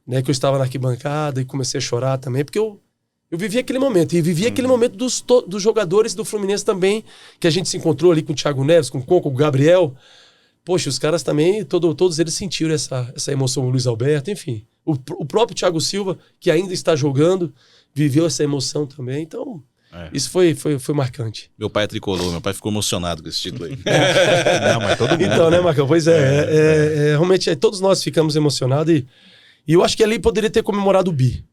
né, que eu estava na arquibancada e comecei a chorar também, porque eu vivi aquele momento, e vivi aquele momento dos jogadores do Fluminense também, que a gente se encontrou ali com o Thiago Neves, com o Conco, com o Gabriel. Poxa, os caras também, todos eles sentiram essa emoção, o Luiz Alberto, enfim. O próprio Thiago Silva, que ainda está jogando, viveu essa emoção também, então... Isso foi marcante. Meu pai é tricolor, meu pai ficou emocionado com esse título aí. Não, mas todo mundo. Então, né, Marcão? Pois realmente todos nós ficamos emocionados e eu acho que ali poderia ter comemorado o bi.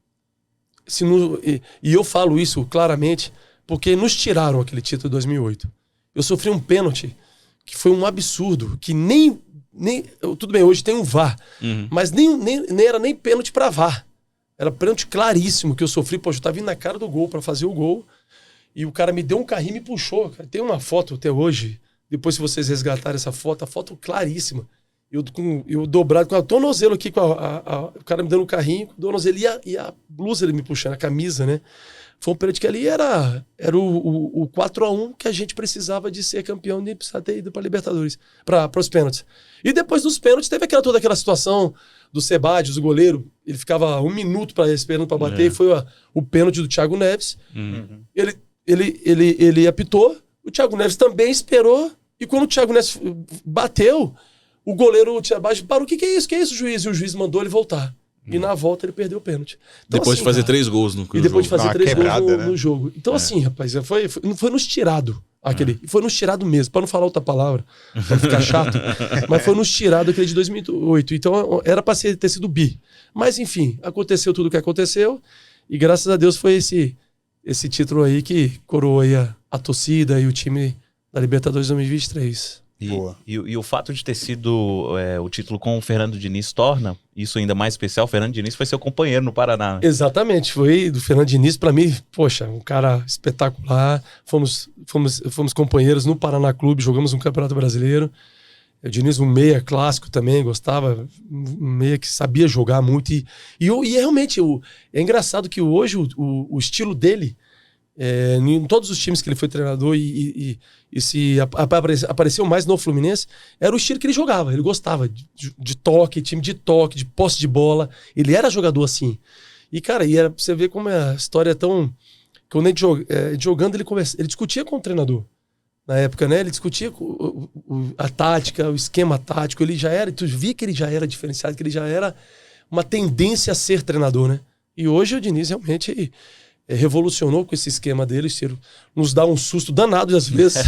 E eu falo isso claramente porque nos tiraram aquele título de 2008. Eu sofri um pênalti que foi um absurdo, que nem tudo bem, hoje tem um VAR, mas nem era nem pênalti para VAR. Era pênalti claríssimo que eu sofri. Poxa, eu tava vindo na cara do gol para fazer o gol e o cara me deu um carrinho e me puxou. Cara. Tem uma foto até hoje, depois se vocês resgatarem essa foto, a foto claríssima. Eu dobrado com o tornozelo aqui, o cara me dando um carrinho, com o tornozelo e a blusa ele me puxando, a camisa, né? Foi um pênalti que ali era o 4-1 que a gente precisava de ser campeão e precisava ter ido para Libertadores, para os pênaltis. E depois dos pênaltis teve toda aquela situação do Sebadios, o goleiro, ele ficava 1 minuto esperando para bater, e foi o pênalti do Thiago Neves. Ele apitou, o Thiago Neves também esperou, e quando o Thiago Neves bateu, o goleiro Sebadios parou, o que é isso? Que é isso, juiz? E o juiz mandou ele voltar. E na volta ele perdeu o pênalti. Então, depois de fazer 3 gols no jogo. E depois de fazer 3 gols no jogo. Então, assim, rapaz, foi nos tirado aquele. Foi nos tirado mesmo, para não falar outra palavra, para ficar chato. Mas foi nos tirado aquele de 2008. Então, era para ter sido bi. Mas, enfim, aconteceu tudo o que aconteceu. E graças a Deus foi esse título aí que coroou aí a torcida e o time da Libertadores 2023. E o fato de ter sido o título com o Fernando Diniz torna isso ainda mais especial. O Fernando Diniz foi seu companheiro no Paraná. Exatamente, foi do Fernando Diniz, para mim, poxa, um cara espetacular. Fomos companheiros no Paraná Clube, jogamos um Campeonato Brasileiro. O Diniz, um meia clássico também, gostava, um meia que sabia jogar muito. E realmente, é engraçado que hoje o estilo dele, em todos os times que ele foi treinador e se apareceu mais no Fluminense, era o estilo que ele jogava. Ele gostava de toque, time de toque, de posse de bola. Ele era jogador assim. E, cara, era pra você ver como a história é tão... Quando ele jogando, ele discutia com o treinador. Na época, né? Ele discutia a tática, o esquema tático. Ele já era... Tu via que ele já era diferenciado, que ele já era uma tendência a ser treinador, né? E hoje o Diniz realmente... revolucionou com esse esquema dele, nos dá um susto danado às vezes.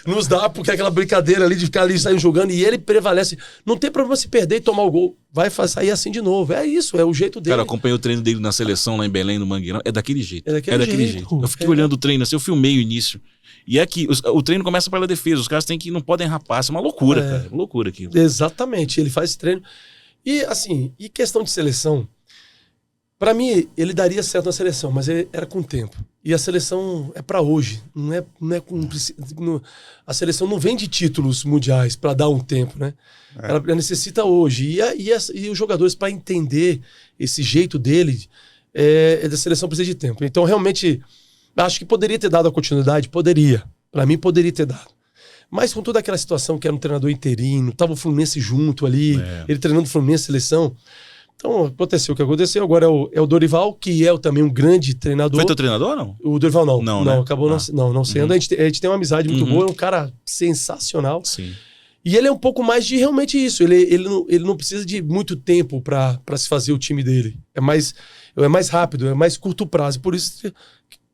Nos dá, porque aquela brincadeira ali de ficar ali saindo jogando, e ele prevalece. Não tem problema se perder e tomar o gol. Vai sair assim de novo. É isso, é o jeito dele. Cara, eu acompanhei o treino dele na seleção lá em Belém, no Mangueirão. É daquele jeito. É daquele jeito. Eu fiquei olhando o treino assim, eu filmei o início. E é que o treino começa pela defesa. Os caras não podem rapar. Isso é uma loucura, cara. É loucura aquilo. Exatamente. Ele faz esse treino. E assim, questão de seleção, Para mim, ele daria certo na seleção, mas era com o tempo. E a seleção é para hoje. Não é a seleção não vem de títulos mundiais para dar um tempo, né? Ela necessita hoje. E os jogadores, para entender esse jeito dele, da seleção precisa de tempo. Então, realmente, acho que poderia ter dado a continuidade. Poderia. Para mim, poderia ter dado. Mas com toda aquela situação que era um treinador interino, tava o Fluminense junto ali, ele treinando o Fluminense, seleção. Então, aconteceu o que aconteceu. Agora é o Dorival, que é também um grande treinador. Foi teu treinador ou não? O Dorival não. Não, né? Acabou não sendo. A gente tem uma amizade muito boa, é um cara sensacional. Sim. E ele é um pouco mais de realmente isso. Ele não precisa de muito tempo para se fazer o time dele. É mais rápido, é mais curto prazo. Por isso,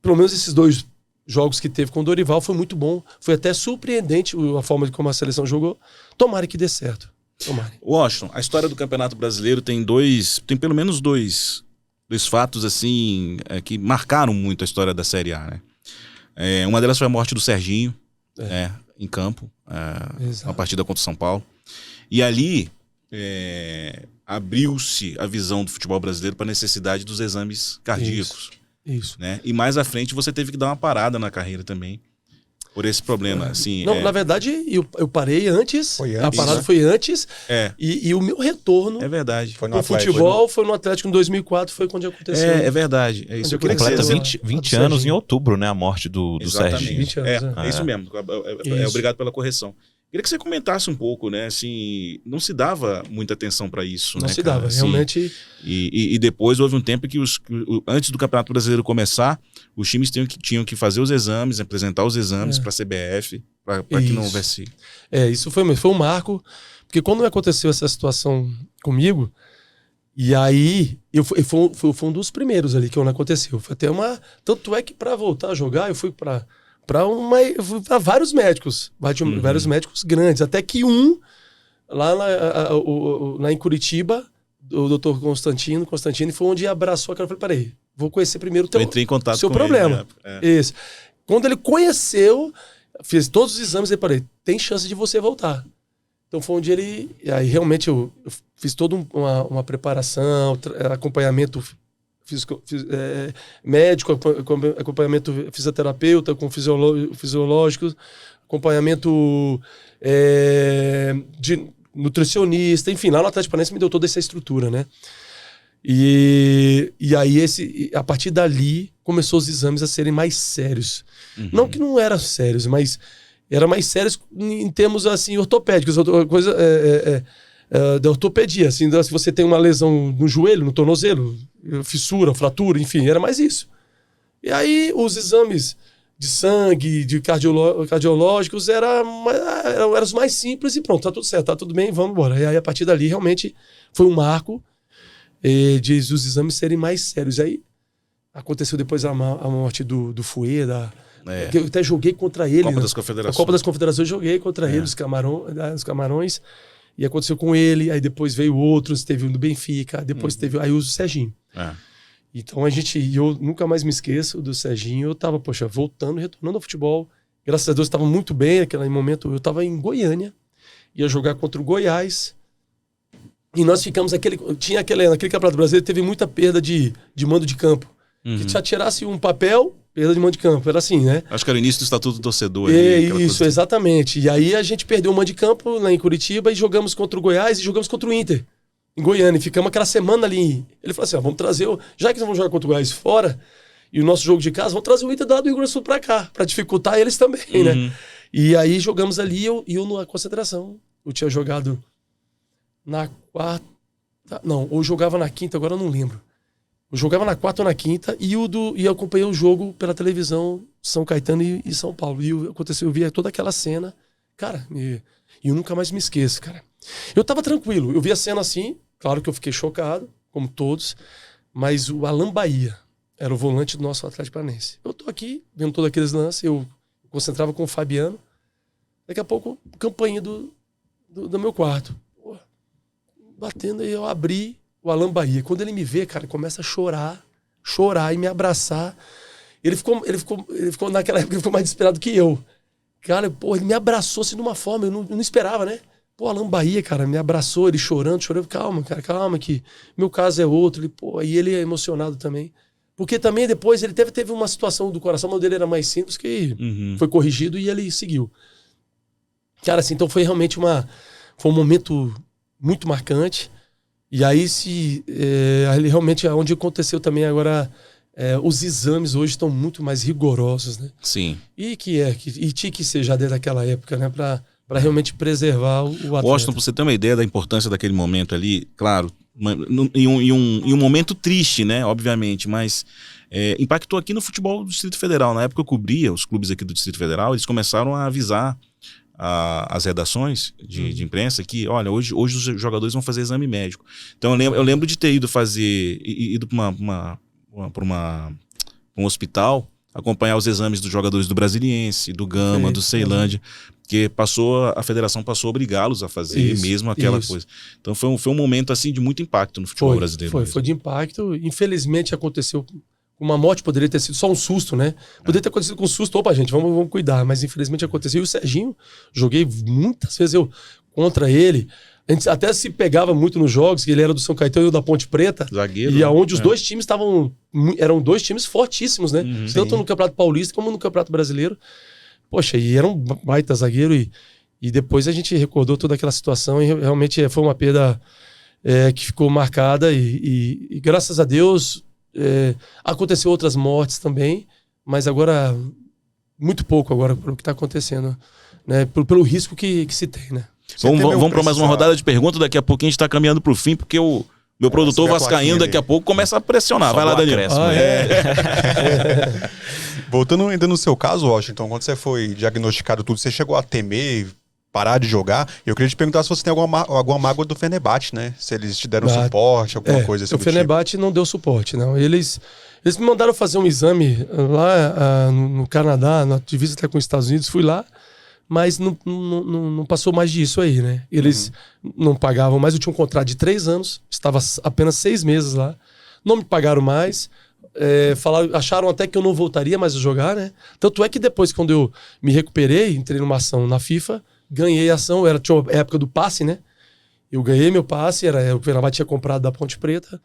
pelo menos esses 2 jogos que teve com o Dorival foi muito bom. Foi até surpreendente a forma de como a seleção jogou. Tomara que dê certo. Washington, a história do Campeonato Brasileiro tem pelo menos dois fatos assim que marcaram muito a história da Série A, né? Uma delas foi a morte do Serginho, em campo, uma partida contra o São Paulo. E ali abriu-se a visão do futebol brasileiro para a necessidade dos exames cardíacos. Isso. Né? E mais à frente você teve que dar uma parada na carreira também. Por esse problema, assim... Não, na verdade, eu parei antes. Foi antes, a parada né? foi antes. E o meu retorno É verdade. Foi no futebol foi no Atlético em 200004, foi quando aconteceu. É verdade. É isso que eu queria Completa dizer. 20 anos em outubro, né? A morte do Serginho. 20 anos, é isso mesmo. Isso. Obrigado pela correção. Queria que você comentasse um pouco, né? Assim, não se dava muita atenção para isso, Não né, se cara? dava, Assim, realmente. E depois houve um tempo que antes do Campeonato Brasileiro começar, os times tinham que fazer os exames, apresentar os exames para a CBF, para que não houvesse... Isso foi um marco, porque quando aconteceu essa situação comigo, e aí foi um dos primeiros ali que não aconteceu. Foi até tanto é que para voltar a jogar, eu fui para vários médicos, vários médicos grandes, até que lá em Curitiba, o doutor Constantino foi onde abraçou a cara. Eu falei, peraí, vou conhecer primeiro o Eu entrei em contato seu com problema. ele, Isso. Quando ele conheceu, fez todos os exames, eu falei, tem chance de você voltar. Então foi onde aí realmente eu fiz toda uma preparação, acompanhamento médico, acompanhamento fisioterapeuta, com fisiológico, acompanhamento de nutricionista, enfim, lá no Atlético Paranaense me deu toda essa estrutura, né? E aí, a partir dali, começou os exames a serem mais sérios. Não que não eram sérios, mas eram mais sérios em termos, assim, ortopédicos, coisa... da ortopedia, assim, se você tem uma lesão no joelho, no tornozelo, fissura, fratura, enfim, era mais isso. E aí os exames de sangue, de cardiológicos eram os mais simples e pronto, tá tudo certo, tá tudo bem, vamos embora. E aí a partir dali realmente foi um marco de os exames serem mais sérios. Aí aconteceu depois a morte do Fouet, que eu até joguei contra ele. Copa das Confederações. A Copa das Confederações eu joguei contra ele, os Camarões. E aconteceu com ele, aí depois veio outros, teve o do Benfica, depois teve aí o Serginho. Então eu nunca mais me esqueço do Serginho, eu tava, voltando, retornando ao futebol. Graças a Deus estava muito bem naquele momento, eu tava em Goiânia, ia jogar contra o Goiás, e nós ficamos naquele Campeonato Brasileiro, teve muita perda de mando de campo. Que se atirasse um papel, perda de mando de campo, era assim, né? Acho que era o início do Estatuto do Torcedor. Isso, exatamente. E aí a gente perdeu o mando de campo lá em Curitiba e jogamos contra o Goiás e jogamos contra o Inter, em Goiânia. E ficamos aquela semana ali. Ele falou assim, vamos trazer, já que nós vamos jogar contra o Goiás fora, e o nosso jogo de casa, vamos trazer o Inter do Rio Grande do Sul pra cá, pra dificultar eles também, né? E aí jogamos ali, eu na concentração. Eu tinha jogado na quarta, não, ou jogava na quinta, agora eu não lembro. Eu jogava na quarta ou na quinta e eu acompanhei o jogo pela televisão São Caetano e São Paulo. E eu via toda aquela cena. Cara, e eu nunca mais me esqueço, cara. Eu tava tranquilo. Eu vi a cena assim. Claro que eu fiquei chocado, como todos. Mas o Alan Bahia era o volante do nosso Atlético Paranaense. Eu tô aqui, vendo todos aqueles lances. Eu concentrava com o Fabiano. Daqui a pouco, campainha do meu quarto. Pô, batendo aí, eu abri... O Alan Bahia, quando ele me vê, cara, começa a chorar e me abraçar. Ele ficou naquela época, ele ficou mais desesperado que eu. Cara, pô, ele me abraçou assim de uma forma, eu não esperava, né? Pô, Alan Bahia, cara, me abraçou, ele chorando. Calma, cara, calma, que meu caso é outro. Ele, pô, e ele é emocionado também. Porque também depois ele teve uma situação do coração, mas o dele era mais simples, que foi corrigido e ele seguiu. Cara, assim, então foi realmente foi um momento muito marcante. E aí, realmente, onde aconteceu também agora, os exames hoje estão muito mais rigorosos, né? Sim. E tinha que ser já desde aquela época, né? Para realmente preservar o atleta. Washington, pra você ter uma ideia da importância daquele momento ali, claro, em um momento triste, né? Obviamente, mas impactou aqui no futebol do Distrito Federal. Na época eu cobria os clubes aqui do Distrito Federal, eles começaram a avisar as redações de imprensa que, olha, hoje os jogadores vão fazer exame médico. Então eu lembro de ter ido para um hospital acompanhar os exames dos jogadores do Brasiliense, do Gama, do Ceilândia, porque a federação passou a obrigá-los a fazer mesmo aquela coisa. Então foi um momento assim de muito impacto no futebol brasileiro. Foi de impacto. Infelizmente aconteceu uma morte, poderia ter sido só um susto, né? Poderia ter acontecido com um susto. Opa, gente, vamos cuidar. Mas infelizmente aconteceu. E o Serginho, joguei muitas vezes contra ele. A gente até se pegava muito nos jogos, que ele era do São Caetano e eu da Ponte Preta. Zagueiro. E aonde os dois times eram dois times fortíssimos, né? Tanto no Campeonato Paulista como no Campeonato Brasileiro. Poxa, e era um baita zagueiro. E depois a gente recordou toda aquela situação e realmente foi uma perda que ficou marcada. E graças a Deus aconteceu outras mortes também, mas agora muito pouco agora pelo que está acontecendo, né? Pelo risco que se tem, né? Vamos para mais uma rodada de perguntas. Daqui a pouquinho a gente está caminhando para o fim, porque o meu produtor vascaíno daqui a pouco começa a pressionar. Vai lá, Danilo. Voltando ainda no seu caso, Washington, quando você foi diagnosticado tudo, você chegou a temer parar de jogar? Eu queria te perguntar se você tem alguma mágoa do Fenerbahçe, né? Se eles te deram suporte, alguma coisa assim. O Fenerbahçe não deu suporte, não. Eles me mandaram fazer um exame lá no Canadá, na divisa até com os Estados Unidos, fui lá, mas não passou mais disso aí, né? Eles não pagavam mais, eu tinha um contrato de 3 anos, estava apenas 6 meses lá, não me pagaram mais, acharam até que eu não voltaria mais a jogar, né? Tanto é que depois, quando eu me recuperei, entrei numa ação na FIFA, ganhei a ação, tinha a época do passe, né? Eu ganhei meu passe, o Fenerbahçe tinha comprado da Ponte Preta,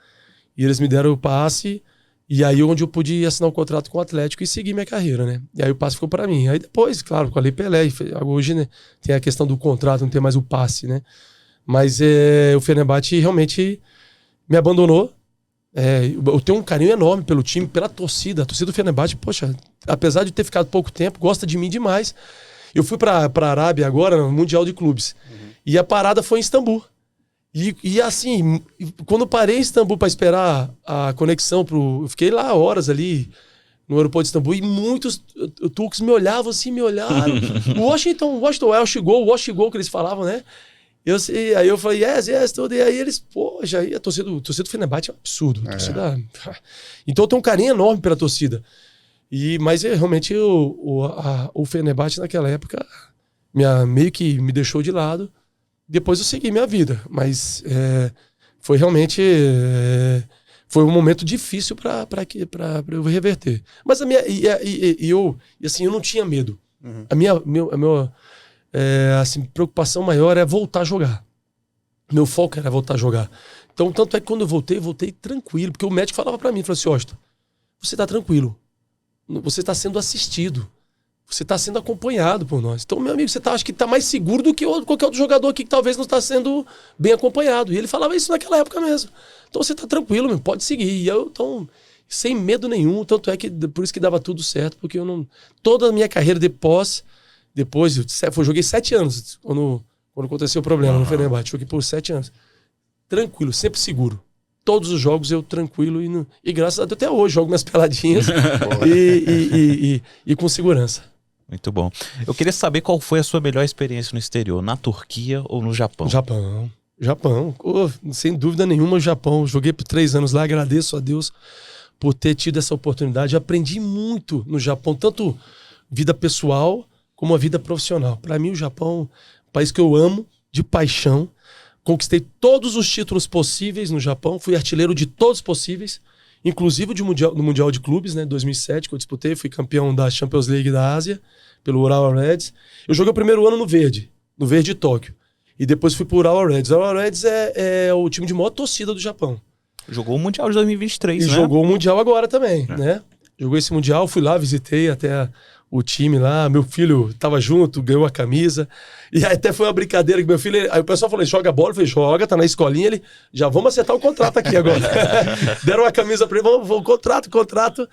e eles me deram o passe, e aí onde eu pude assinar um contrato com o Atlético e seguir minha carreira, né? E aí o passe ficou para mim. Aí depois, claro, com a Lei Pelé, hoje, né, tem a questão do contrato, não tem mais o passe, né? Mas o Fenerbahçe realmente me abandonou. Eu tenho um carinho enorme pelo time, pela torcida. A torcida do Fenerbahçe, poxa, apesar de ter ficado pouco tempo, gosta de mim demais. Eu fui para a Arábia agora, no Mundial de Clubes. E a parada foi em Istambul. E assim, quando eu parei em Istambul para esperar a conexão eu fiquei lá horas ali no aeroporto de Istambul e muitos turcos me olhavam assim, me olharam. o Washington Wash Gol que eles falavam, né? Aí eu falei, yes, tudo. E aí eles, poxa, aí a torcida do Fenerbahçe é um absurdo. Então eu tenho um carinho enorme pela torcida. Mas realmente o Fenerbahçe naquela época meio que me deixou de lado. Depois eu segui minha vida, mas foi realmente foi um momento difícil para eu reverter. Mas eu não tinha medo. A minha preocupação maior é voltar a jogar. Meu foco era voltar a jogar. Então, tanto é que quando eu voltei tranquilo, porque o médico falava para mim, falou assim, Washington, você tá tranquilo, você está sendo assistido. Você está sendo acompanhado por nós. Então, meu amigo, você acha que está mais seguro do que qualquer outro jogador aqui que talvez não está sendo bem acompanhado. E ele falava isso naquela época mesmo. Então você está tranquilo, meu, pode seguir. E eu, então, sem medo nenhum, tanto é que por isso que dava tudo certo, porque eu não. Toda a minha carreira depois eu joguei 7 anos quando aconteceu o problema no Fenerbahçe. Joguei por 7 anos. Tranquilo, sempre seguro. Todos os jogos eu tranquilo e graças a Deus até hoje jogo minhas peladinhas e com segurança. Muito bom. Eu queria saber qual foi a sua melhor experiência no exterior, na Turquia ou no Japão? Japão. Sem dúvida nenhuma, o Japão. Joguei por 3 anos lá, agradeço a Deus por ter tido essa oportunidade. Aprendi muito no Japão, tanto vida pessoal como a vida profissional. Para mim, o Japão é um país que eu amo, de paixão. Conquistei todos os títulos possíveis no Japão, fui artilheiro de todos possíveis. Inclusive no Mundial de Clubes, né, 2007, que eu disputei, fui campeão da Champions League da Ásia, pelo Urawa Reds. Eu joguei o primeiro ano no Verde de Tóquio. E depois fui pro Urawa Reds. O Urawa Reds é o time de maior torcida do Japão. Jogou o Mundial de 2023, E né? jogou o Mundial agora também, né? Jogou esse Mundial, fui lá, visitei até o time lá. Meu filho tava junto, ganhou a camisa. E aí até foi uma brincadeira que meu filho... Aí o pessoal falou, joga bola? Eu falei, joga, tá na escolinha. Ele, já vamos acertar o contrato aqui agora. Deram uma camisa pra ele, vamos contrato.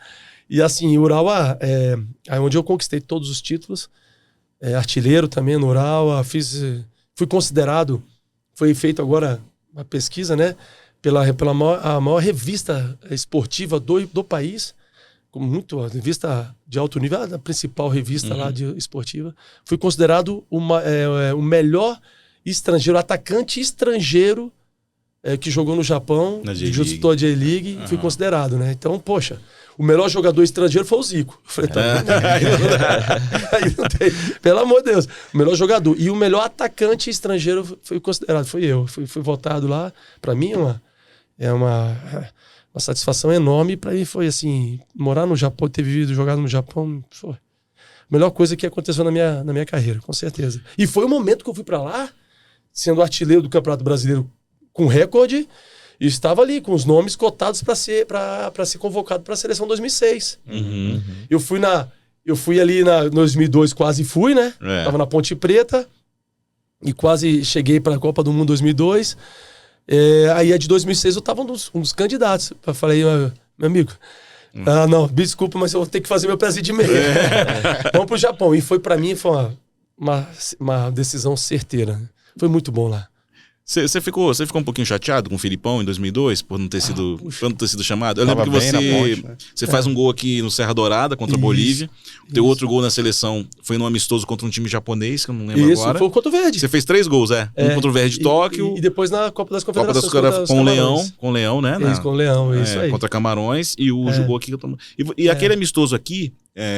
E assim, Urawa, aí onde eu conquistei todos os títulos. Artilheiro também no Urawa. Fui considerado, foi feito agora uma pesquisa, né? A maior revista esportiva do país. Muito revista de alto nível, a principal revista lá esportiva. Fui considerado o melhor atacante estrangeiro que jogou no Japão, disputou a J-League, fui considerado, né? Então, poxa, o melhor jogador estrangeiro foi o Zico. Eu falei, aí não tem, pelo amor de Deus, o melhor jogador. E o melhor atacante estrangeiro foi considerado, foi eu. Fui votado lá. Para mim é uma satisfação enorme. Para mim foi assim, morar no Japão, ter vivido, jogado no Japão, foi a melhor coisa que aconteceu na minha carreira, com certeza. E foi o momento que eu fui para lá, sendo artilheiro do Campeonato Brasileiro com recorde, e estava ali com os nomes cotados para ser convocado para a seleção 2006. Eu fui ali na 2002, quase fui, né? Tava na Ponte Preta e quase cheguei para a Copa do Mundo 2002. Aí a de 2006 eu tava um dos candidatos. Eu falei, meu amigo, não, desculpa, mas eu vou ter que fazer meu pezinho de meia. Vamos pro Japão. E foi para mim, foi uma decisão certeira. Foi muito bom lá. Você ficou um pouquinho chateado com o Filipão em 2002 por não ter sido chamado? Eu lembro que você faz um gol aqui no Serra Dourada contra a Bolívia. O teu outro gol na seleção foi num amistoso contra um time japonês, que eu não lembro agora. Foi contra o Verde. Você fez 3 gols, Um contra o Verde de Tóquio. E depois na Copa das Confederações. Com o Leão, né? Com o Leão, isso aí. Contra Camarões. E o jogou aqui. E aquele amistoso aqui,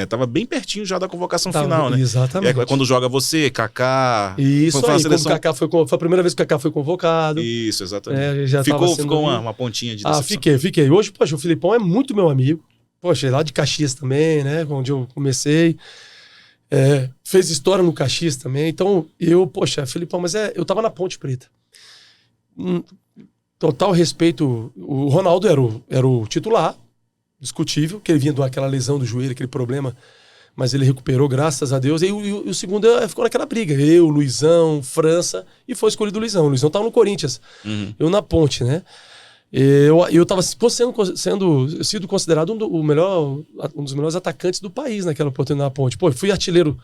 tava bem pertinho já da convocação final, né? Exatamente. Quando joga você, Kaká... Isso aí, seleção... foi a primeira vez que o Kaká foi convocado. Isso, exatamente. Já ficou uma pontinha de decepção. Fiquei. Hoje, poxa, o Filipão é muito meu amigo. Poxa, lá de Caxias também, né? Onde eu comecei. Fez história no Caxias também. Então, Filipão, mas eu tava na Ponte Preta. Total respeito. O Ronaldo era o titular, discutível, que ele vinha daquela lesão do joelho, aquele problema, mas ele recuperou, graças a Deus. E o segundo ficou naquela briga. Eu, Luizão, França, e foi escolhido o Luizão. O Luizão tava no Corinthians. Eu na Ponte, né? Eu tava sido considerado um dos melhores atacantes do país naquela oportunidade na Ponte. Pô, fui artilheiro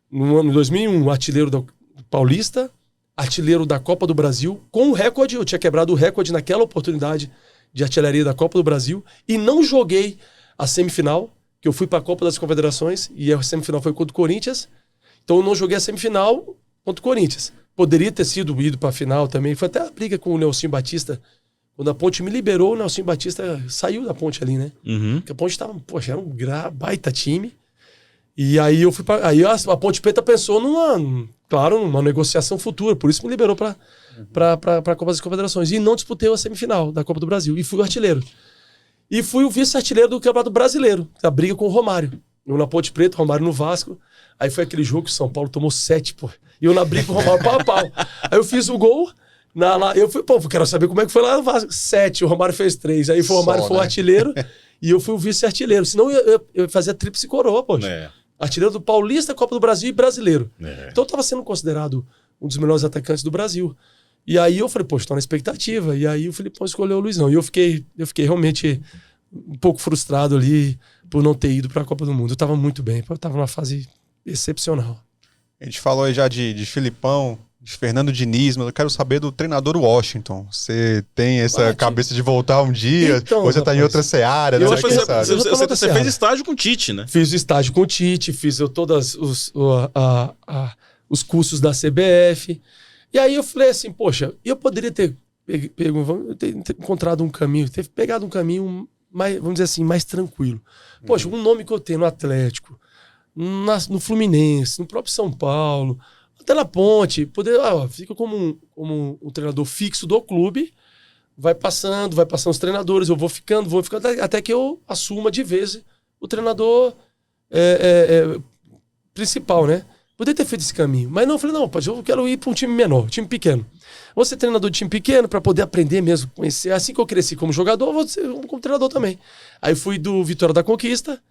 no ano 2001, artilheiro do Paulista, artilheiro da Copa do Brasil, com o recorde. Eu tinha quebrado o recorde naquela oportunidade de artilharia da Copa do Brasil e não joguei a semifinal, que eu fui para a Copa das Confederações e a semifinal foi contra o Corinthians. Então eu não joguei a semifinal contra o Corinthians. Poderia ter ido para a final também. Foi até a briga com o Nelsinho Batista. Quando a Ponte me liberou, o Nelsinho Batista saiu da Ponte ali, né? Porque a Ponte tava, poxa, era um baita time. E aí eu fui aí a Ponte Preta pensou numa negociação futura, por isso me liberou para a Copa das Confederações. E não disputei a semifinal da Copa do Brasil. E fui o artilheiro. E fui o vice-artilheiro do Campeonato Brasileiro. A briga com o Romário. Eu na Ponte Preta, Romário no Vasco. Aí foi aquele jogo que o São Paulo tomou 7, pô. E eu na briga com o Romário pau a pau. Aí eu fiz o gol. Eu fui, quero saber como é que foi lá no Vasco. 7, o Romário fez 3. Aí o Romário foi o artilheiro e eu fui o vice-artilheiro. Senão eu fazia tríplice coroa, poxa. Artilheiro do Paulista, Copa do Brasil e brasileiro. Então eu tava sendo considerado um dos melhores atacantes do Brasil. E aí eu falei, poxa, tô na expectativa. E aí o Filipão escolheu o Luizão. E eu fiquei realmente um pouco frustrado ali por não ter ido para a Copa do Mundo. Eu tava muito bem, eu tava numa fase excepcional. A gente falou aí já de Filipão, de Fernando Diniz, mas eu quero saber do treinador Washington. Você tem essa cabeça de voltar um dia? Então, ou você tá em outra seara? Né? Você fez estágio com o Tite, né? Fiz o estágio com o Tite, fiz todos os cursos da CBF. E aí eu falei assim, poxa, eu poderia ter encontrado um caminho, ter pegado um caminho mais, vamos dizer assim, mais tranquilo. Poxa, um nome que eu tenho no Atlético, no Fluminense, no próprio São Paulo, até na Ponte, fica como um treinador fixo do clube, vai passando os treinadores, eu vou ficando até que eu assuma de vez o treinador principal, né? Poderia ter feito esse caminho. Mas não, eu falei, não, pai, eu quero ir para um time menor, time pequeno. Vou ser treinador de time pequeno para poder aprender mesmo, conhecer. Assim que eu cresci como jogador, eu vou ser como treinador também. Aí fui do Vitória da Conquista,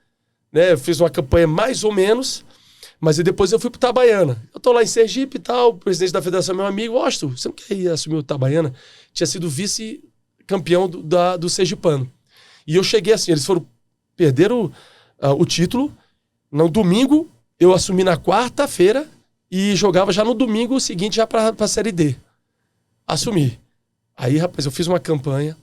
né? Fiz uma campanha mais ou menos, mas aí depois eu fui pro Itabaiana. Eu tô lá em Sergipe e tal, o presidente da federação é meu amigo, Osto, você não quer ir assumir o Itabaiana? Tinha sido vice-campeão do Sergipano. E eu cheguei assim, eles perderam o título. No domingo, eu assumi na quarta-feira e jogava já no domingo seguinte, já pra Série D. Assumi. Aí, rapaz, eu fiz uma campanha,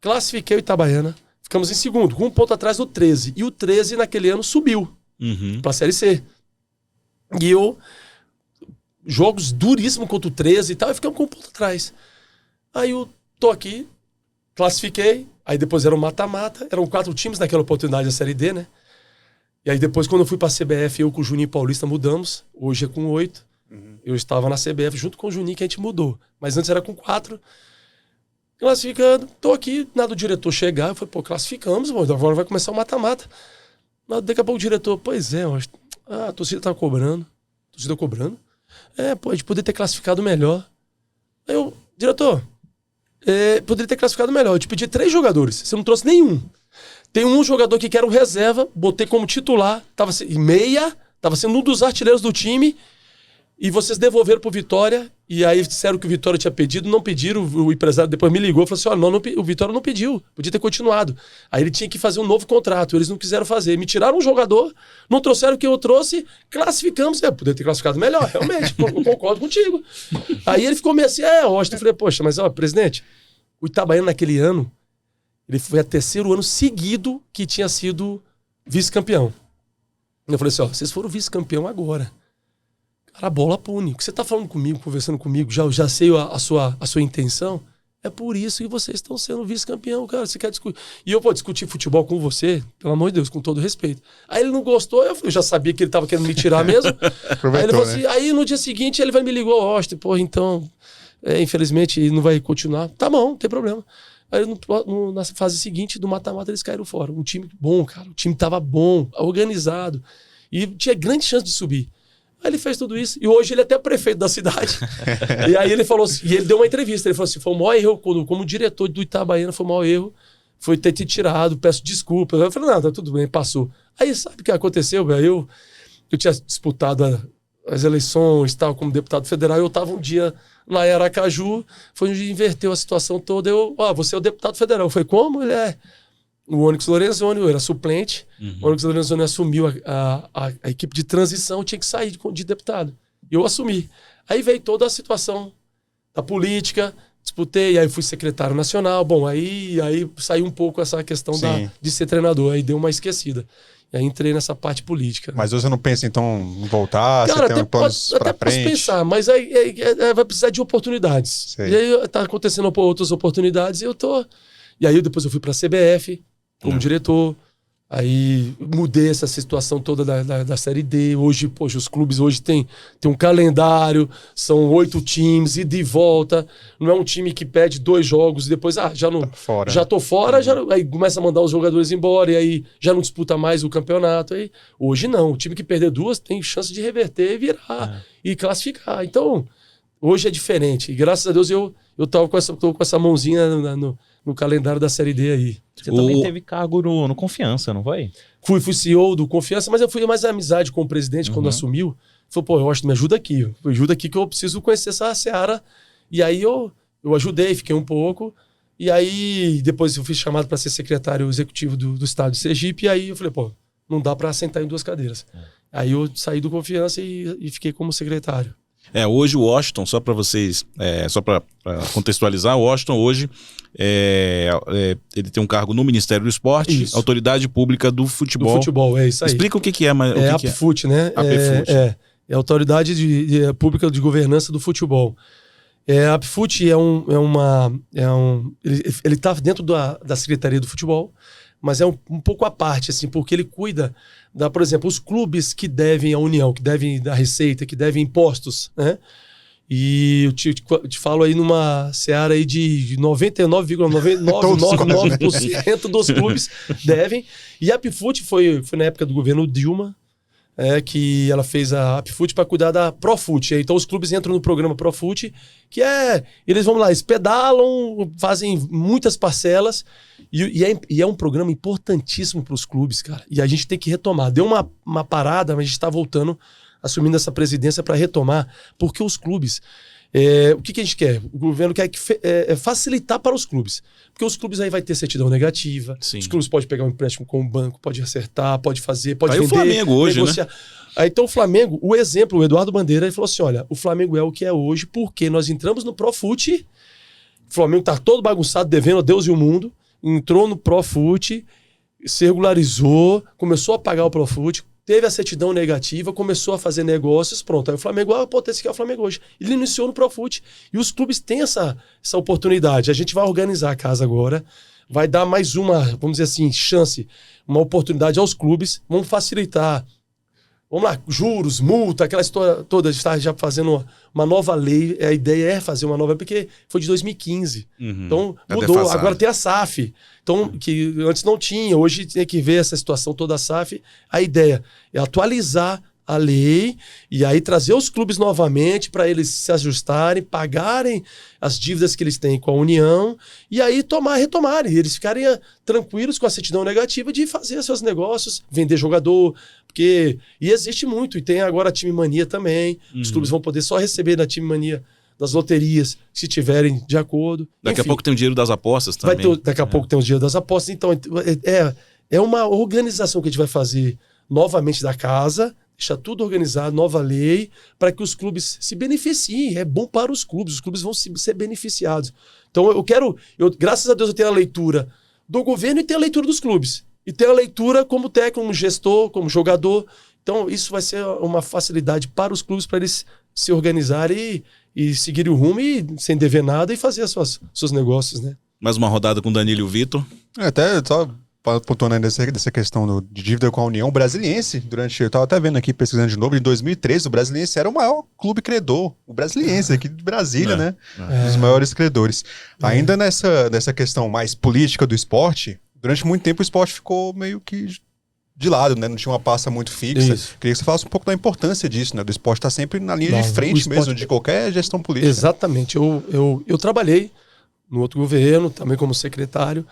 classifiquei o Itabaiana, ficamos em segundo, com um ponto atrás do 13. E o 13, naquele ano, subiu pra Série C. E eu, jogos duríssimos contra o 13 e tal, e ficamos com um ponto atrás. Aí eu tô aqui, classifiquei, aí depois era um mata-mata, eram 4 times naquela oportunidade da Série D, né? E aí depois, quando eu fui pra CBF, eu com o Juninho Paulista mudamos, hoje é com 8. Eu estava na CBF junto com o Juninho, que a gente mudou. Mas antes era com 4. Classificando, tô aqui, nada do diretor chegar. Eu falei, pô, classificamos, mano, agora vai começar o mata-mata. Daqui a pouco o diretor, pois é, a torcida tá cobrando. Torcida cobrando? Pô, a gente poderia ter classificado melhor. Aí eu, diretor, poderia ter classificado melhor. Eu te pedi 3 jogadores, você não trouxe nenhum. Tem um jogador que era o reserva, botei como titular, tava sendo um dos artilheiros do time. E vocês devolveram pro Vitória, e aí disseram que o Vitória tinha pedido, não pediram, o empresário depois me ligou e falou assim, olha, o Vitória não pediu, podia ter continuado. Aí ele tinha que fazer um novo contrato, eles não quiseram fazer. Me tiraram um jogador, não trouxeram o que eu trouxe, classificamos. Poderia ter classificado melhor, realmente, eu concordo contigo. Aí ele ficou meio assim, eu falei, poxa, mas presidente, o Itabaiana naquele ano, ele foi a 3º ano seguido que tinha sido vice-campeão. Eu falei assim, vocês foram vice-campeão agora. Cara, a bola pune. O que você tá falando comigo, conversando comigo, já sei a sua intenção. É por isso que vocês estão sendo vice-campeão, cara. Você quer discutir. E eu vou discutir futebol com você, pelo amor de Deus, com todo respeito. Aí ele não gostou, eu já sabia que ele tava querendo me tirar mesmo. Aí ele falou assim, aí no dia seguinte ele me ligou, pô, então, infelizmente não vai continuar. Tá bom, não tem problema. Aí na fase seguinte do mata-mata eles caíram fora. Um time bom, cara. O time tava bom, organizado. E tinha grande chance de subir. Aí ele fez tudo isso. E hoje ele é até prefeito da cidade. E aí ele falou assim, e ele deu uma entrevista. Ele falou assim, foi o maior erro, como diretor do Itabaiana, foi o maior erro. Foi ter te tirado, peço desculpas. Eu falei, não, tá tudo bem, passou. Aí sabe o que aconteceu, velho? Eu tinha disputado as eleições, tal, como deputado federal. Eu tava um dia lá em Aracaju, foi onde inverteu a situação toda. Você é o deputado federal. Eu falei, como? Ele é o Onyx Lorenzoni, eu era suplente. O Onyx Lorenzoni assumiu a equipe de transição, tinha que sair de deputado. E eu assumi. Aí veio toda a situação da política, disputei, aí fui secretário nacional. Bom, aí saiu um pouco essa questão de ser treinador, aí deu uma esquecida. E aí entrei nessa parte política. Mas você não pensa, então, em voltar? Cara, você tem planos pra frente? Posso pensar, mas aí vai precisar de oportunidades. Sei. E aí tá acontecendo outras oportunidades e eu tô... E aí depois eu fui pra CBF como diretor. Aí mudei essa situação toda da Série D. Hoje, poxa, os clubes hoje tem um calendário, são 8 times, ida e volta. Não é um time que pede 2 jogos e depois, já não, Fora. já tô fora, aí começa a mandar os jogadores embora e aí já não disputa mais o campeonato. Aí, hoje não, o time que perder 2 tem chance de reverter e virar e classificar. Então, hoje é diferente. E graças a Deus eu tô com essa mãozinha no calendário da Série D aí. Você também teve cargo no Confiança, não foi? Fui CEO do Confiança, mas eu fui mais amizade com o presidente quando assumiu. Falou, pô, eu acho que me ajuda aqui. Me ajuda aqui que eu preciso conhecer essa seara. E aí eu ajudei, fiquei um pouco. E aí depois eu fui chamado para ser secretário executivo do estado de Sergipe. E aí eu falei, pô, não dá para sentar em 2 cadeiras. Aí eu saí do Confiança e fiquei como secretário. Hoje o Washington, só para vocês, só para contextualizar, o Washington hoje ele tem um cargo no Ministério do Esporte, Isso. Autoridade Pública do Futebol. Do futebol, é isso aí. Explica o que é, mas É a APFUT, né? APFUT. É a Autoridade Pública de Governança do Futebol. A APFUT ele está dentro da Secretaria do Futebol, mas é um pouco à parte, assim, porque ele cuida por exemplo, os clubes que devem à União, que devem da Receita, que devem impostos, né? E eu te falo aí numa seara aí de 99,999% dos clubes devem. E a APFUT foi na época do governo Dilma, que ela fez a Apfoot para cuidar da Profut. Então os clubes entram no programa Profut, que eles vão lá, eles pedalam, fazem muitas parcelas, e é um programa importantíssimo para os clubes, cara. E a gente tem que retomar. Deu uma parada, mas a gente está voltando, assumindo essa presidência para retomar, porque os clubes... o que a gente quer? O governo quer facilitar para os clubes. Porque os clubes aí vai ter certidão negativa. Sim. Os clubes podem pegar um empréstimo com o banco, pode acertar, pode fazer, pode vender. O Flamengo hoje, negociar. Né? Aí, então o Flamengo, o exemplo, o Eduardo Bandeira, ele falou assim, olha, o Flamengo é o que é hoje porque nós entramos no Profut, o Flamengo tá todo bagunçado, devendo a Deus e o mundo, entrou no Profut, se regularizou, começou a pagar o Profut, teve a certidão negativa, começou a fazer negócios, pronto. Aí o Flamengo é a potência que é o Flamengo hoje. Ele iniciou no Profut. E os clubes têm essa oportunidade. A gente vai organizar a casa agora, vai dar mais uma, vamos dizer assim, chance, uma oportunidade aos clubes, vamos facilitar. Vamos lá, juros, multa, aquela história toda. A gente está já fazendo uma nova lei. A ideia é fazer uma nova, porque foi de 2015. Então mudou. defasado. Agora tem a SAF. Então, que antes não tinha, hoje tem que ver essa situação toda da SAF. A ideia é atualizar a lei e aí trazer os clubes novamente para eles se ajustarem, pagarem as dívidas que eles têm com a União e aí retomarem. Eles ficarem tranquilos com a certidão negativa de fazer seus negócios, vender jogador, porque... E existe muito, e tem agora a Time Mania também. Os clubes vão poder só receber da Time Mania das loterias, se tiverem de acordo. Daqui a pouco tem o dinheiro das apostas também. Daqui a pouco tem o dinheiro das apostas. Então, é uma organização que a gente vai fazer novamente da casa, deixar tudo organizado, nova lei, para que os clubes se beneficiem. É bom para os clubes vão ser beneficiados. Então, graças a Deus, eu tenho a leitura do governo e tenho a leitura dos clubes. E tenho a leitura como técnico, como gestor, como jogador. Então, isso vai ser uma facilidade para os clubes, para eles se organizarem e seguirem o rumo e sem dever nada e fazer seus negócios, né? Mais uma rodada com Danilo e o Vitor. Até só pontuando aí dessa questão de dívida com a União, o Brasiliense, eu estava até vendo aqui, pesquisando de novo, em 2013, o Brasiliense era o maior clube credor, o Brasiliense aqui de Brasília, né? Dos maiores credores. Ainda nessa questão mais política do esporte, durante muito tempo o esporte ficou meio que de lado, né? Não tinha uma pasta muito fixa. Isso. Queria que você falasse um pouco da importância disso, né? Do esporte estar sempre na linha de frente mesmo, de qualquer gestão política. Exatamente. Eu trabalhei no outro governo, também como secretário,